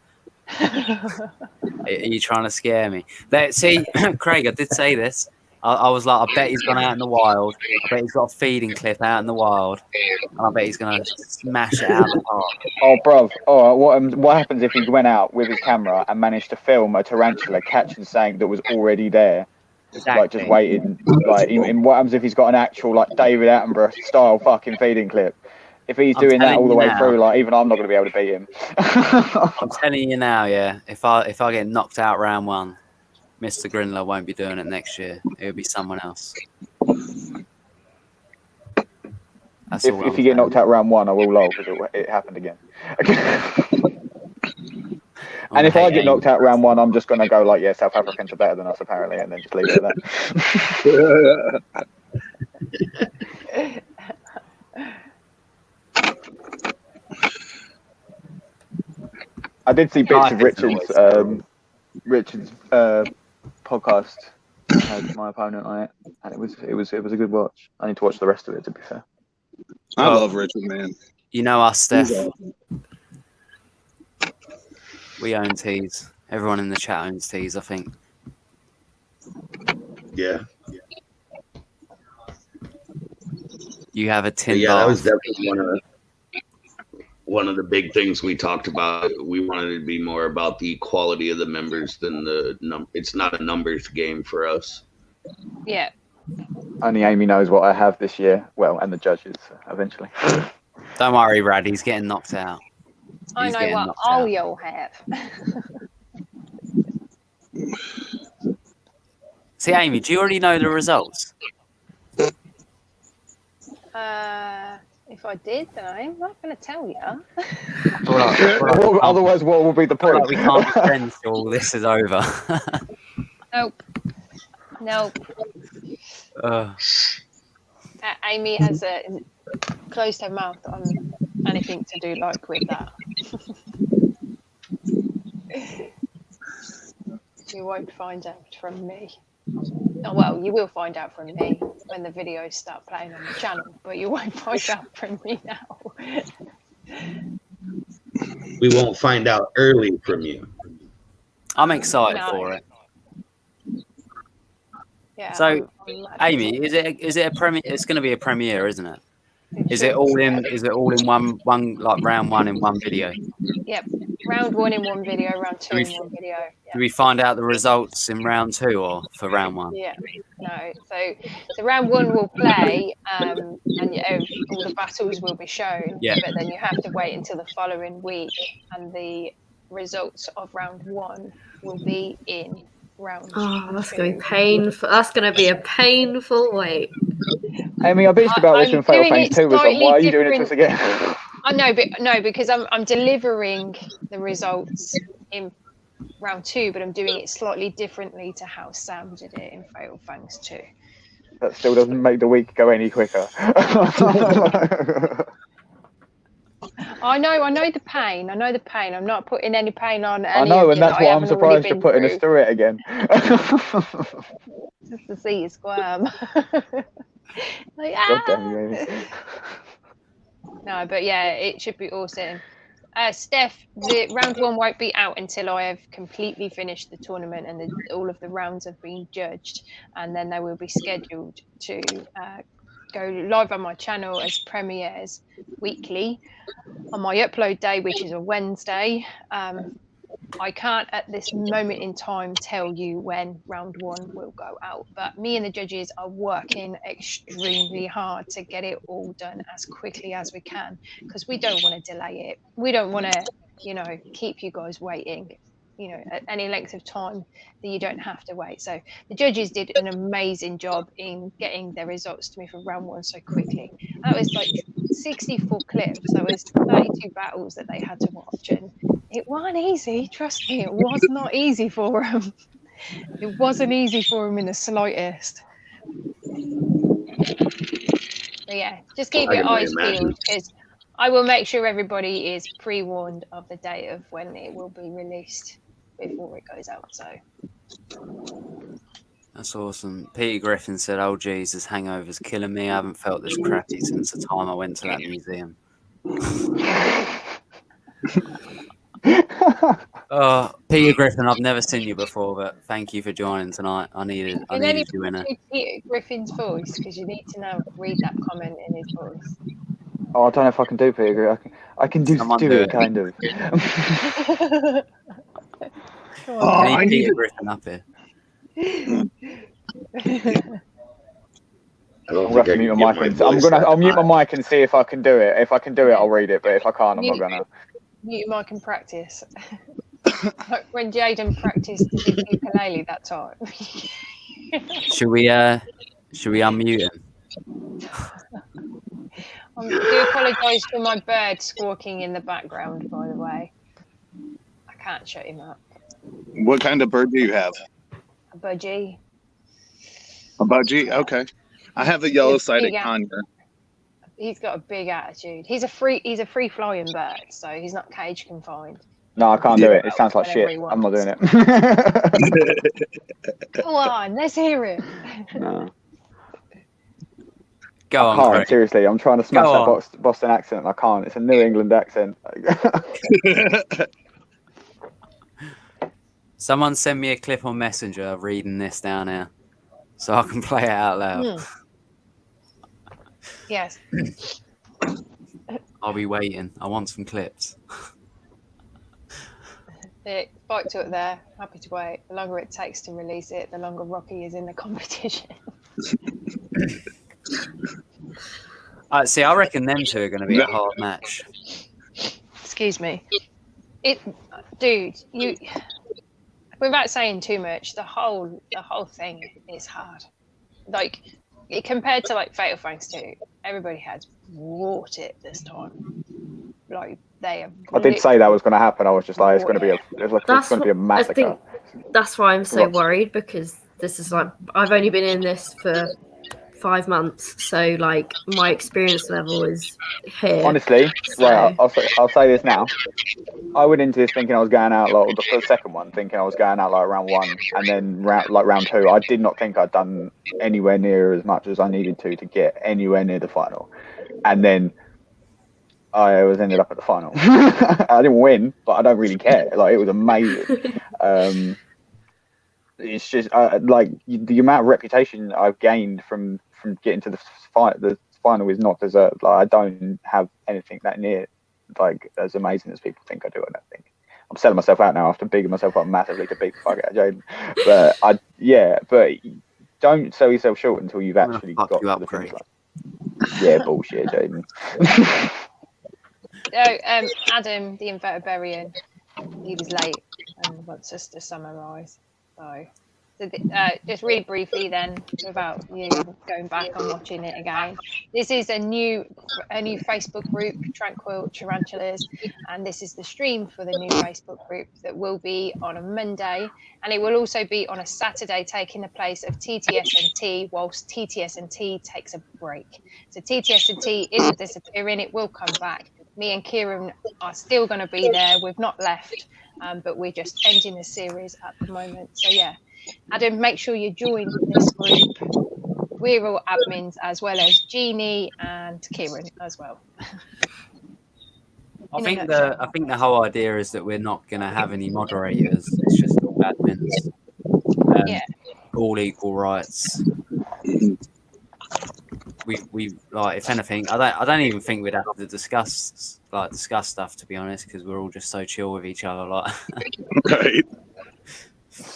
[SPEAKER 1] Are you trying to scare me? See, Craig, I did say this. I was like, I bet he's gone out in the wild. I bet he's got a feeding clip out in the wild. And I bet he's going to smash it out of the park.
[SPEAKER 6] Oh, bruv. Oh, what happens if he went out with his camera and managed to film a tarantula catching something that was already there?
[SPEAKER 1] Exactly.
[SPEAKER 6] Like, just waiting. Like, what happens if he's got an actual, like, David Attenborough style fucking feeding clip? If he's doing that all the way through, like, even I'm not going to be able to beat him.
[SPEAKER 1] I'm telling you now, yeah. If I get knocked out round 1, Mr. Grindler won't be doing it next year. It'll be someone else.
[SPEAKER 6] If you get knocked out round 1, I will lol because it happened again. And if I get knocked out round 1, I'm just going to go like, yeah, South Africans are better than us apparently, and then just leave it at that. I did see bits of Richard's podcast had my opponent on it, and it was a good watch. I need to watch the rest of it, to be fair.
[SPEAKER 3] I love Richard, man.
[SPEAKER 1] You know us, Steph. We own teas. Everyone in the chat owns teas, I think.
[SPEAKER 4] Yeah.
[SPEAKER 1] You have a tin
[SPEAKER 4] Yeah,
[SPEAKER 1] bar.
[SPEAKER 4] that was definitely one of the big things we talked about. We wanted it to be more about the quality of the members than the number. It's not a numbers game for us.
[SPEAKER 5] Yeah.
[SPEAKER 6] Only Amy knows what I have this year. Well, and the judges eventually.
[SPEAKER 1] Don't worry, Brad. He's getting knocked out.
[SPEAKER 5] I know what all you'll have.
[SPEAKER 1] See, Amy, do you already know the results?
[SPEAKER 5] If I did, then I'm not going to tell you.
[SPEAKER 6] Otherwise, what will be the point?
[SPEAKER 1] Like we can't pretend till all this is over.
[SPEAKER 5] Nope. Amy has closed her mouth on anything to do like with that. You won't find out from me. Oh, well, you will find out from me when the videos start playing on the channel, but you won't find out from me now.
[SPEAKER 4] We won't find out early from you.
[SPEAKER 1] I'm excited for it.
[SPEAKER 5] Yeah.
[SPEAKER 1] So, Amy, is it a premiere? It's going to be a premiere, isn't it? Is it all in one like round 1 in one video?
[SPEAKER 5] Yep. Round 1 in one video, round 2 in one video. Yeah.
[SPEAKER 1] Do we find out the results in round 2 or for round 1?
[SPEAKER 5] Yeah. No. So round 1 will play, and all the battles will be shown.
[SPEAKER 1] Yeah.
[SPEAKER 5] But then you have to wait until the following week, and the results of round 1 will be in round 2.
[SPEAKER 7] Oh, that's going to be painful. That's going to be a painful wait.
[SPEAKER 6] Amy, I bitched about this in Fatal Fangs 2. Why are you doing it to us again?
[SPEAKER 5] I know, but no, because I'm delivering the results in round 2, but I'm doing it slightly differently to how Sam did it in Fatal Fangs 2.
[SPEAKER 6] That still doesn't make the week go any quicker.
[SPEAKER 5] I know the pain. I'm not putting any pain on any.
[SPEAKER 6] I know, and that's why I'm
[SPEAKER 5] haven't already
[SPEAKER 6] surprised you're
[SPEAKER 5] been
[SPEAKER 6] putting us through it again.
[SPEAKER 5] Just to see you squirm. Like,
[SPEAKER 6] God damn you, Amy.
[SPEAKER 5] No, but yeah, it should be awesome. Steph, the round 1 won't be out until I have completely finished the tournament and all of the rounds have been judged, and then they will be scheduled to go live on my channel as premieres weekly on my upload day, which is a Wednesday. I can't at this moment in time tell you when round 1 will go out, but me and the judges are working extremely hard to get it all done as quickly as we can, because we don't want to delay it. We don't want to, keep you guys waiting, at any length of time that you don't have to wait. So the judges did an amazing job in getting their results to me for round 1 so quickly. That was like 64 clips. That was 32 battles that they had to watch, and it wasn't easy. Trust me, it was not easy for them. It wasn't easy for them in the slightest. But yeah, just keep your eyes peeled, because I will make sure everybody is pre-warned of the date of when it will be released before it goes out. So
[SPEAKER 1] That's awesome. Peter Griffin said, "Oh Jesus, hangover's killing me. I haven't felt this crappy since the time I went to that museum." Oh, Peter Griffin, I've never seen you before, but thank you for joining tonight. I needed you in it.
[SPEAKER 5] Peter Griffin's voice, because you need to read that comment in his voice.
[SPEAKER 6] Oh, I don't know if I can do Peter. I can do
[SPEAKER 1] Someone
[SPEAKER 6] do
[SPEAKER 1] do
[SPEAKER 6] it
[SPEAKER 1] it.
[SPEAKER 6] kind of.
[SPEAKER 1] I need Peter Griffin up here.
[SPEAKER 4] I don't
[SPEAKER 6] I'm
[SPEAKER 4] think
[SPEAKER 6] gonna
[SPEAKER 4] I
[SPEAKER 6] mute
[SPEAKER 4] can
[SPEAKER 6] my
[SPEAKER 4] get
[SPEAKER 6] mic.
[SPEAKER 4] my voice that
[SPEAKER 6] I'll mute
[SPEAKER 4] high.
[SPEAKER 6] my mic and see if I can do it. If I can do it, I'll read it. But if I can't, I'm not gonna.
[SPEAKER 5] Mute your mic and practice. Like when Jaden practiced his ukulele that time.
[SPEAKER 1] Should we unmute him?
[SPEAKER 5] I do apologise for my bird squawking in the background, by the way. I can't shut him up.
[SPEAKER 3] What kind of bird do you have?
[SPEAKER 5] A budgie.
[SPEAKER 3] A budgie? Okay. I have the yellow-sided
[SPEAKER 5] Yeah.
[SPEAKER 3] conure.
[SPEAKER 5] He's got a big attitude. He's a free flying bird, so he's not cage confined.
[SPEAKER 6] No, I can't do
[SPEAKER 3] Yeah.
[SPEAKER 6] it. It sounds like
[SPEAKER 5] Whatever
[SPEAKER 6] shit.
[SPEAKER 5] he
[SPEAKER 6] I'm not doing
[SPEAKER 5] wants.
[SPEAKER 6] it.
[SPEAKER 5] Go on, let's hear it.
[SPEAKER 6] No.
[SPEAKER 1] Go
[SPEAKER 6] I
[SPEAKER 1] on,
[SPEAKER 6] can't,
[SPEAKER 1] Craig.
[SPEAKER 6] seriously. I'm trying to smash
[SPEAKER 1] Go
[SPEAKER 6] that Boston accent. I can't. It's a New England accent.
[SPEAKER 1] Someone send me a clip on Messenger of reading this down here, so I can play it out loud.
[SPEAKER 5] Yes.
[SPEAKER 1] I'll be waiting. I want some clips.
[SPEAKER 5] Spike to it there. Happy to wait. The longer it takes to release it, the longer Rocky is in the competition.
[SPEAKER 1] See, I reckon them two are going to be a hard match.
[SPEAKER 5] Excuse me. Dude, without saying too much, the whole thing is hard. Like, compared to like Fatal Fangs 2, everybody has wrought it this time. Like, they have.
[SPEAKER 6] I did say that was going to happen. I was just like, it's going to be a
[SPEAKER 7] I
[SPEAKER 6] massacre.
[SPEAKER 7] think that's why I'm so worried, because this is like, I've only been in this for 5 months, so like my experience level is here.
[SPEAKER 6] Honestly,
[SPEAKER 7] So-
[SPEAKER 6] right, I'll say this now. I went into this thinking I was going out like the second one, thinking I was going out like round 1, and then round 2. I did not think I'd done anywhere near as much as I needed to get anywhere near the final, and then I ended up at the final. I didn't win, but I don't really care. Like, it was amazing. It's just like the amount of reputation I've gained from getting to the final is not deserved. Like, I don't have anything that near like as amazing as people think I do. I don't think. I'm selling myself out now after bigging myself up massively to beat the fuck out of Jaden. But don't sell yourself short until you've
[SPEAKER 1] I'm gonna
[SPEAKER 6] actually
[SPEAKER 1] fuck
[SPEAKER 6] got
[SPEAKER 1] you
[SPEAKER 6] to
[SPEAKER 1] up,
[SPEAKER 6] the finish
[SPEAKER 1] Craig.
[SPEAKER 6] line. Yeah, bullshit, Jaden.
[SPEAKER 5] Adam, the invertebrarian, he was late and wants us to summarise. So, just really briefly then, without you going back and watching it again. This is a new Facebook group, Tranquil Tarantulas, and this is the stream for the new Facebook group that will be on a Monday, and it will also be on a Saturday, taking the place of TTS&T whilst TTS&T takes a break. So TTS&T isn't disappearing; it will come back. Me and Kieran are still going to be there. We've not left, but we're just ending the series at the moment. So yeah, Adam, make sure you join this group. We're all admins, as well as Jeannie and Kieran as well.
[SPEAKER 1] I think the whole idea is that we're not going to have any moderators. It's just all admins.
[SPEAKER 5] Yeah.
[SPEAKER 1] All equal rights. We like, if anything, I don't even think we'd have to discuss stuff, to be honest, because we're all just so chill with each other. Like,
[SPEAKER 3] Right.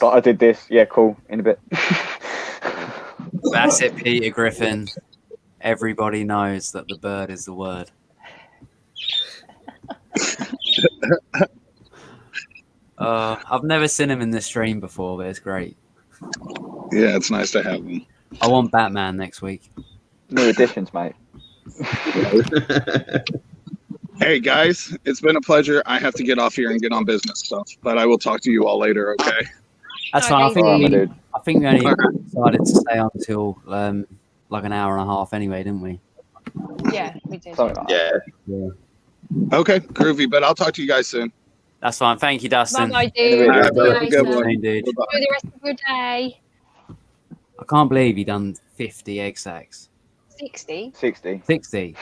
[SPEAKER 6] But I did this. Yeah, cool. In a bit.
[SPEAKER 1] that's it, Peter Griffin. Everybody knows that the bird is the word. I've never seen him in this stream before, but it's great.
[SPEAKER 3] Yeah, it's nice to have them.
[SPEAKER 1] I want Batman next week.
[SPEAKER 6] New additions, mate.
[SPEAKER 3] Hey guys, it's been a pleasure. I have to get off here and get on business stuff, but I will talk to you all later. Okay.
[SPEAKER 1] That's fine.
[SPEAKER 5] Okay.
[SPEAKER 6] All right, my dude.
[SPEAKER 1] I think we only decided to stay on until like an hour and a half anyway, didn't we?
[SPEAKER 5] Yeah, we did.
[SPEAKER 6] Something like that.
[SPEAKER 4] Yeah.
[SPEAKER 3] Okay, groovy. But I'll talk to you guys soon.
[SPEAKER 1] That's fine. Thank you, Dustin.
[SPEAKER 5] Bye,
[SPEAKER 6] In a
[SPEAKER 5] dude.
[SPEAKER 6] bit.
[SPEAKER 4] All right, bro.
[SPEAKER 7] See you
[SPEAKER 4] Have a good
[SPEAKER 7] later.
[SPEAKER 4] one.
[SPEAKER 1] Soon, dude.
[SPEAKER 4] Bye-bye.
[SPEAKER 5] Enjoy the rest of your day.
[SPEAKER 1] I can't believe he done 50 egg sacks.
[SPEAKER 5] 60.
[SPEAKER 6] 60.
[SPEAKER 1] 60.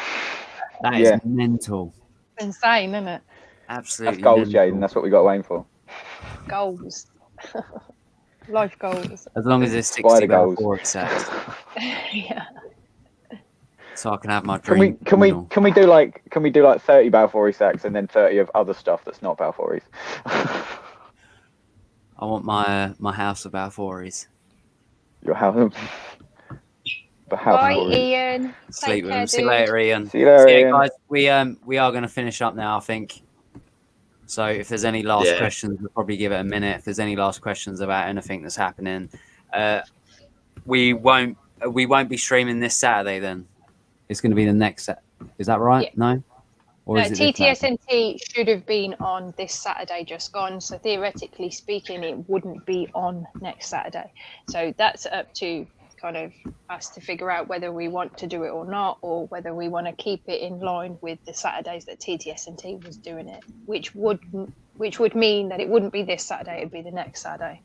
[SPEAKER 1] That is
[SPEAKER 6] Yeah.
[SPEAKER 1] mental.
[SPEAKER 5] Insane, isn't it?
[SPEAKER 1] Absolutely.
[SPEAKER 6] That's goals,
[SPEAKER 1] mental.
[SPEAKER 6] Jaden. That's what we got to aim for.
[SPEAKER 5] Goals. Life goals.
[SPEAKER 1] As long as it's 60
[SPEAKER 6] Spider
[SPEAKER 1] about
[SPEAKER 6] goals.
[SPEAKER 1] 4 sacks,
[SPEAKER 5] Yeah.
[SPEAKER 1] so I can have my
[SPEAKER 6] Can we
[SPEAKER 1] dream.
[SPEAKER 6] can we
[SPEAKER 1] funeral.
[SPEAKER 6] can we do like 30 Balfouri sacks and then 30 of other stuff that's not Balfouris?
[SPEAKER 1] I want my house of Balfouris.
[SPEAKER 6] Your house. The house.
[SPEAKER 5] Bye,
[SPEAKER 6] Balfouri.
[SPEAKER 5] Ian.
[SPEAKER 1] Sleep
[SPEAKER 5] Take
[SPEAKER 1] with
[SPEAKER 5] care,
[SPEAKER 1] them. See you
[SPEAKER 5] dude.
[SPEAKER 1] later, Ian.
[SPEAKER 6] See you later,
[SPEAKER 1] So, yeah,
[SPEAKER 6] Ian.
[SPEAKER 1] guys, we are going to finish up now, I think. So if there's any last
[SPEAKER 4] Yeah.
[SPEAKER 1] questions, we'll probably give it a minute. If there's any last questions about anything that's happening, we won't be streaming this Saturday. Then it's going to be the next set. Is that right?
[SPEAKER 5] Yeah.
[SPEAKER 1] No. Or is it this Saturday?
[SPEAKER 5] TTSNT should have been on this Saturday just gone. So theoretically speaking, it wouldn't be on next Saturday. So that's up to kind of us to figure out whether we want to do it or not, or whether we want to keep it in line with the Saturdays that TTSNT was doing it, which would mean that it wouldn't be this Saturday, it'd be the next Saturday.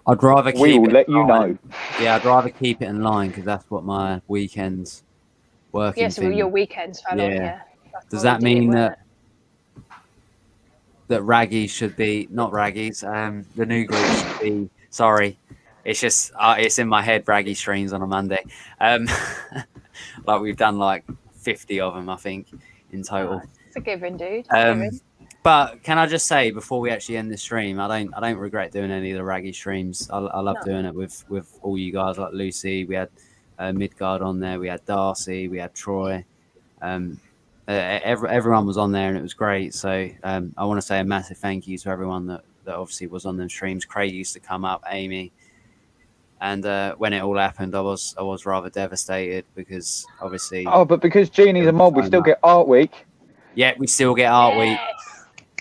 [SPEAKER 1] I'd rather keep
[SPEAKER 6] We will
[SPEAKER 1] it
[SPEAKER 6] let
[SPEAKER 1] in
[SPEAKER 6] you
[SPEAKER 1] line.
[SPEAKER 6] know.
[SPEAKER 1] Yeah, I'd rather keep it in line because that's what my weekends working.
[SPEAKER 5] Yeah, so
[SPEAKER 1] thing.
[SPEAKER 5] your weekends fell on,
[SPEAKER 1] Yeah.
[SPEAKER 5] yeah. That's
[SPEAKER 1] Does
[SPEAKER 5] why
[SPEAKER 1] that
[SPEAKER 5] we did it,
[SPEAKER 1] mean
[SPEAKER 5] wasn't
[SPEAKER 1] that Raggies should be not Raggies? The new group should be. Sorry, it's just it's in my head. Raggy streams on a Monday. Like we've done like 50 of them, I think, in total.
[SPEAKER 5] It's a given, dude. It's a given.
[SPEAKER 1] But can I just say before we actually end the stream, I don't regret doing any of the Raggy streams. I love
[SPEAKER 5] No.
[SPEAKER 1] doing it with all you guys, like Lucy. We had Midgard on there. We had Darcy. We had Troy. Everyone was on there and it was great. So I want to say a massive thank you to everyone that obviously was on them streams. Craig used to come up, Amy, and when it all happened, I was rather devastated because obviously,
[SPEAKER 6] Oh, but because Genie's a mob, we still get Art Week.
[SPEAKER 1] yeah, we still get Art Week.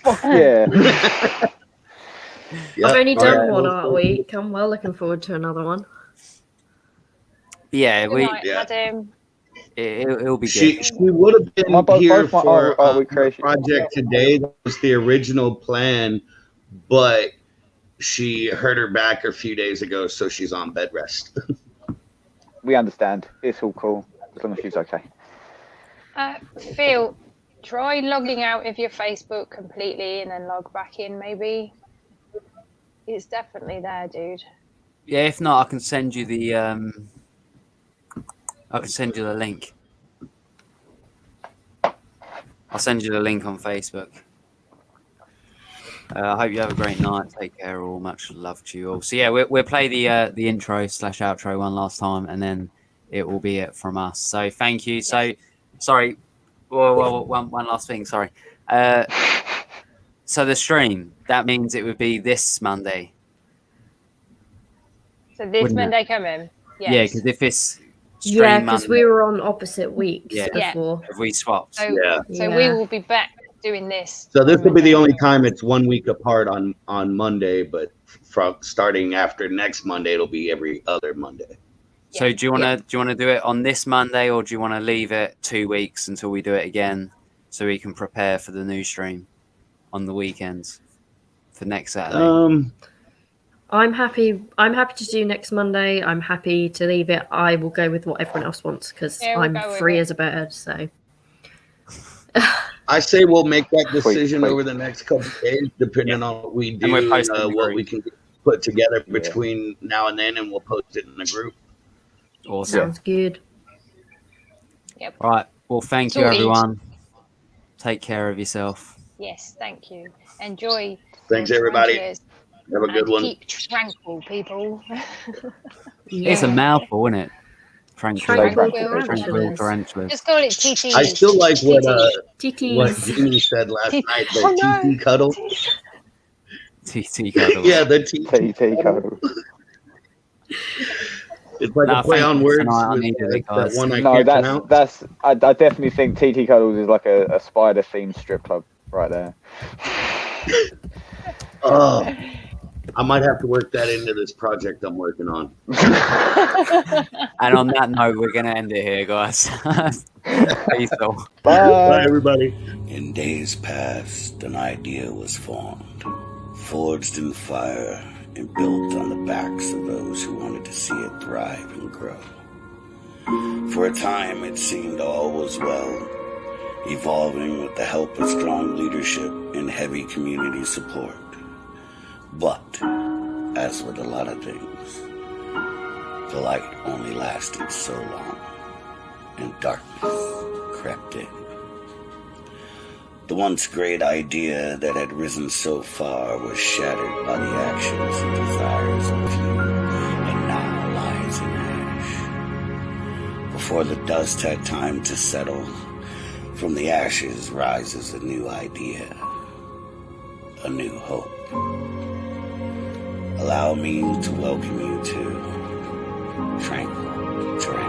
[SPEAKER 6] Fuck yeah.
[SPEAKER 7] I've only
[SPEAKER 4] Yep.
[SPEAKER 7] done
[SPEAKER 4] Alright.
[SPEAKER 7] one art week. I'm well looking forward to another one.
[SPEAKER 1] Yeah,
[SPEAKER 5] Good
[SPEAKER 1] we
[SPEAKER 5] night,
[SPEAKER 4] yeah.
[SPEAKER 5] Adam.
[SPEAKER 1] it'll be good.
[SPEAKER 4] She would have been
[SPEAKER 6] Both
[SPEAKER 4] here
[SPEAKER 6] my
[SPEAKER 4] for
[SPEAKER 6] Art Week
[SPEAKER 4] the
[SPEAKER 6] creation.
[SPEAKER 4] project today. That was the original plan, but she hurt her back a few days ago, so she's on bed rest.
[SPEAKER 6] We understand. It's all cool. As long as she's okay.
[SPEAKER 5] Phil, try logging out of your Facebook completely and then log back in, maybe. It's definitely there, dude.
[SPEAKER 1] Yeah, if not, I can send you the link. I'll send you the link on Facebook. I hope you have a great night. Take care, all. Much love to you all. So yeah, we'll play the intro / outro one last time, and then it will be it from us. So thank you. So sorry. Well, one last thing. Sorry. So the stream, that means it would be this Monday.
[SPEAKER 5] So this
[SPEAKER 1] Wouldn't it?
[SPEAKER 5] Monday coming. Yes.
[SPEAKER 1] Yeah, because if it's stream
[SPEAKER 7] Yeah, because
[SPEAKER 1] Monday,
[SPEAKER 7] we were on opposite weeks
[SPEAKER 1] Yeah.
[SPEAKER 5] Yeah.
[SPEAKER 7] before.
[SPEAKER 1] if we swapped.
[SPEAKER 5] So,
[SPEAKER 4] Yeah.
[SPEAKER 5] so we will be back doing this.
[SPEAKER 4] So this will be the only
[SPEAKER 5] Monday.
[SPEAKER 4] time it's 1 week apart on Monday, but from starting after next Monday, it'll be every other Monday.
[SPEAKER 1] So
[SPEAKER 5] Yeah.
[SPEAKER 1] do you want to do it on this Monday, or do you want to leave it 2 weeks until we do it again, so we can prepare for the new stream on the weekends for next Saturday?
[SPEAKER 7] I'm happy to do next Monday. I'm happy to leave it. I will go with what everyone else wants because
[SPEAKER 5] Yeah, we'll
[SPEAKER 7] I'm
[SPEAKER 5] go with
[SPEAKER 7] free
[SPEAKER 5] it.
[SPEAKER 7] as a bird. So
[SPEAKER 4] I say we'll make that decision
[SPEAKER 6] Sweet.
[SPEAKER 4] over the next couple of days, depending on what we
[SPEAKER 1] And we're
[SPEAKER 4] do,
[SPEAKER 1] posting the
[SPEAKER 4] what
[SPEAKER 1] group.
[SPEAKER 4] we can put together
[SPEAKER 6] Yeah.
[SPEAKER 4] between now and then, and we'll post it in the group.
[SPEAKER 1] Awesome.
[SPEAKER 7] sounds good.
[SPEAKER 1] All right. Well, thank you,
[SPEAKER 5] Sorted.
[SPEAKER 1] everyone. Take care of yourself.
[SPEAKER 5] Yes, thank you. Enjoy.
[SPEAKER 4] Thanks,
[SPEAKER 5] your
[SPEAKER 4] everybody.
[SPEAKER 5] tarantulas
[SPEAKER 4] Have a good
[SPEAKER 5] and
[SPEAKER 4] one.
[SPEAKER 5] Keep tranquil, people.
[SPEAKER 1] It's a mouthful, isn't it? Tranquil.
[SPEAKER 7] Tranquil
[SPEAKER 1] Tranquil
[SPEAKER 7] tarantulas.
[SPEAKER 1] tarantulas.
[SPEAKER 5] Just call it TT.
[SPEAKER 4] I still like what
[SPEAKER 7] TTs.
[SPEAKER 4] Jeannie said last night, the
[SPEAKER 5] Oh, no.
[SPEAKER 4] TT cuddle.
[SPEAKER 1] TT cuddles.
[SPEAKER 4] Yeah, the TT.
[SPEAKER 6] TT code.
[SPEAKER 4] It's like
[SPEAKER 1] No,
[SPEAKER 4] a play
[SPEAKER 1] thank
[SPEAKER 4] on
[SPEAKER 1] you
[SPEAKER 4] words.
[SPEAKER 1] tonight. I
[SPEAKER 4] with,
[SPEAKER 1] needed it,
[SPEAKER 4] that
[SPEAKER 1] guys.
[SPEAKER 4] one I
[SPEAKER 6] No,
[SPEAKER 4] can't pronounce.
[SPEAKER 6] I definitely think TT Cuddles is like a spider themed strip club right there.
[SPEAKER 4] Oh, I might have to work that into this project I'm working on.
[SPEAKER 1] And on that note, we're going to end it here, guys. Peace all.
[SPEAKER 4] Bye, everybody.
[SPEAKER 2] In days past, an idea was formed, forged in fire and built on the backs of those who wanted to see it thrive and grow. For a time, it seemed all was well, evolving with the help of strong leadership and heavy community support. But, as with a lot of things, the light only lasted so long, and darkness crept in. The once great idea that had risen so far was shattered by the actions and desires of a few, and now lies in ash. Before the dust had time to settle, from the ashes rises a new idea, a new hope. Allow me to welcome you to Tranquil Terrain.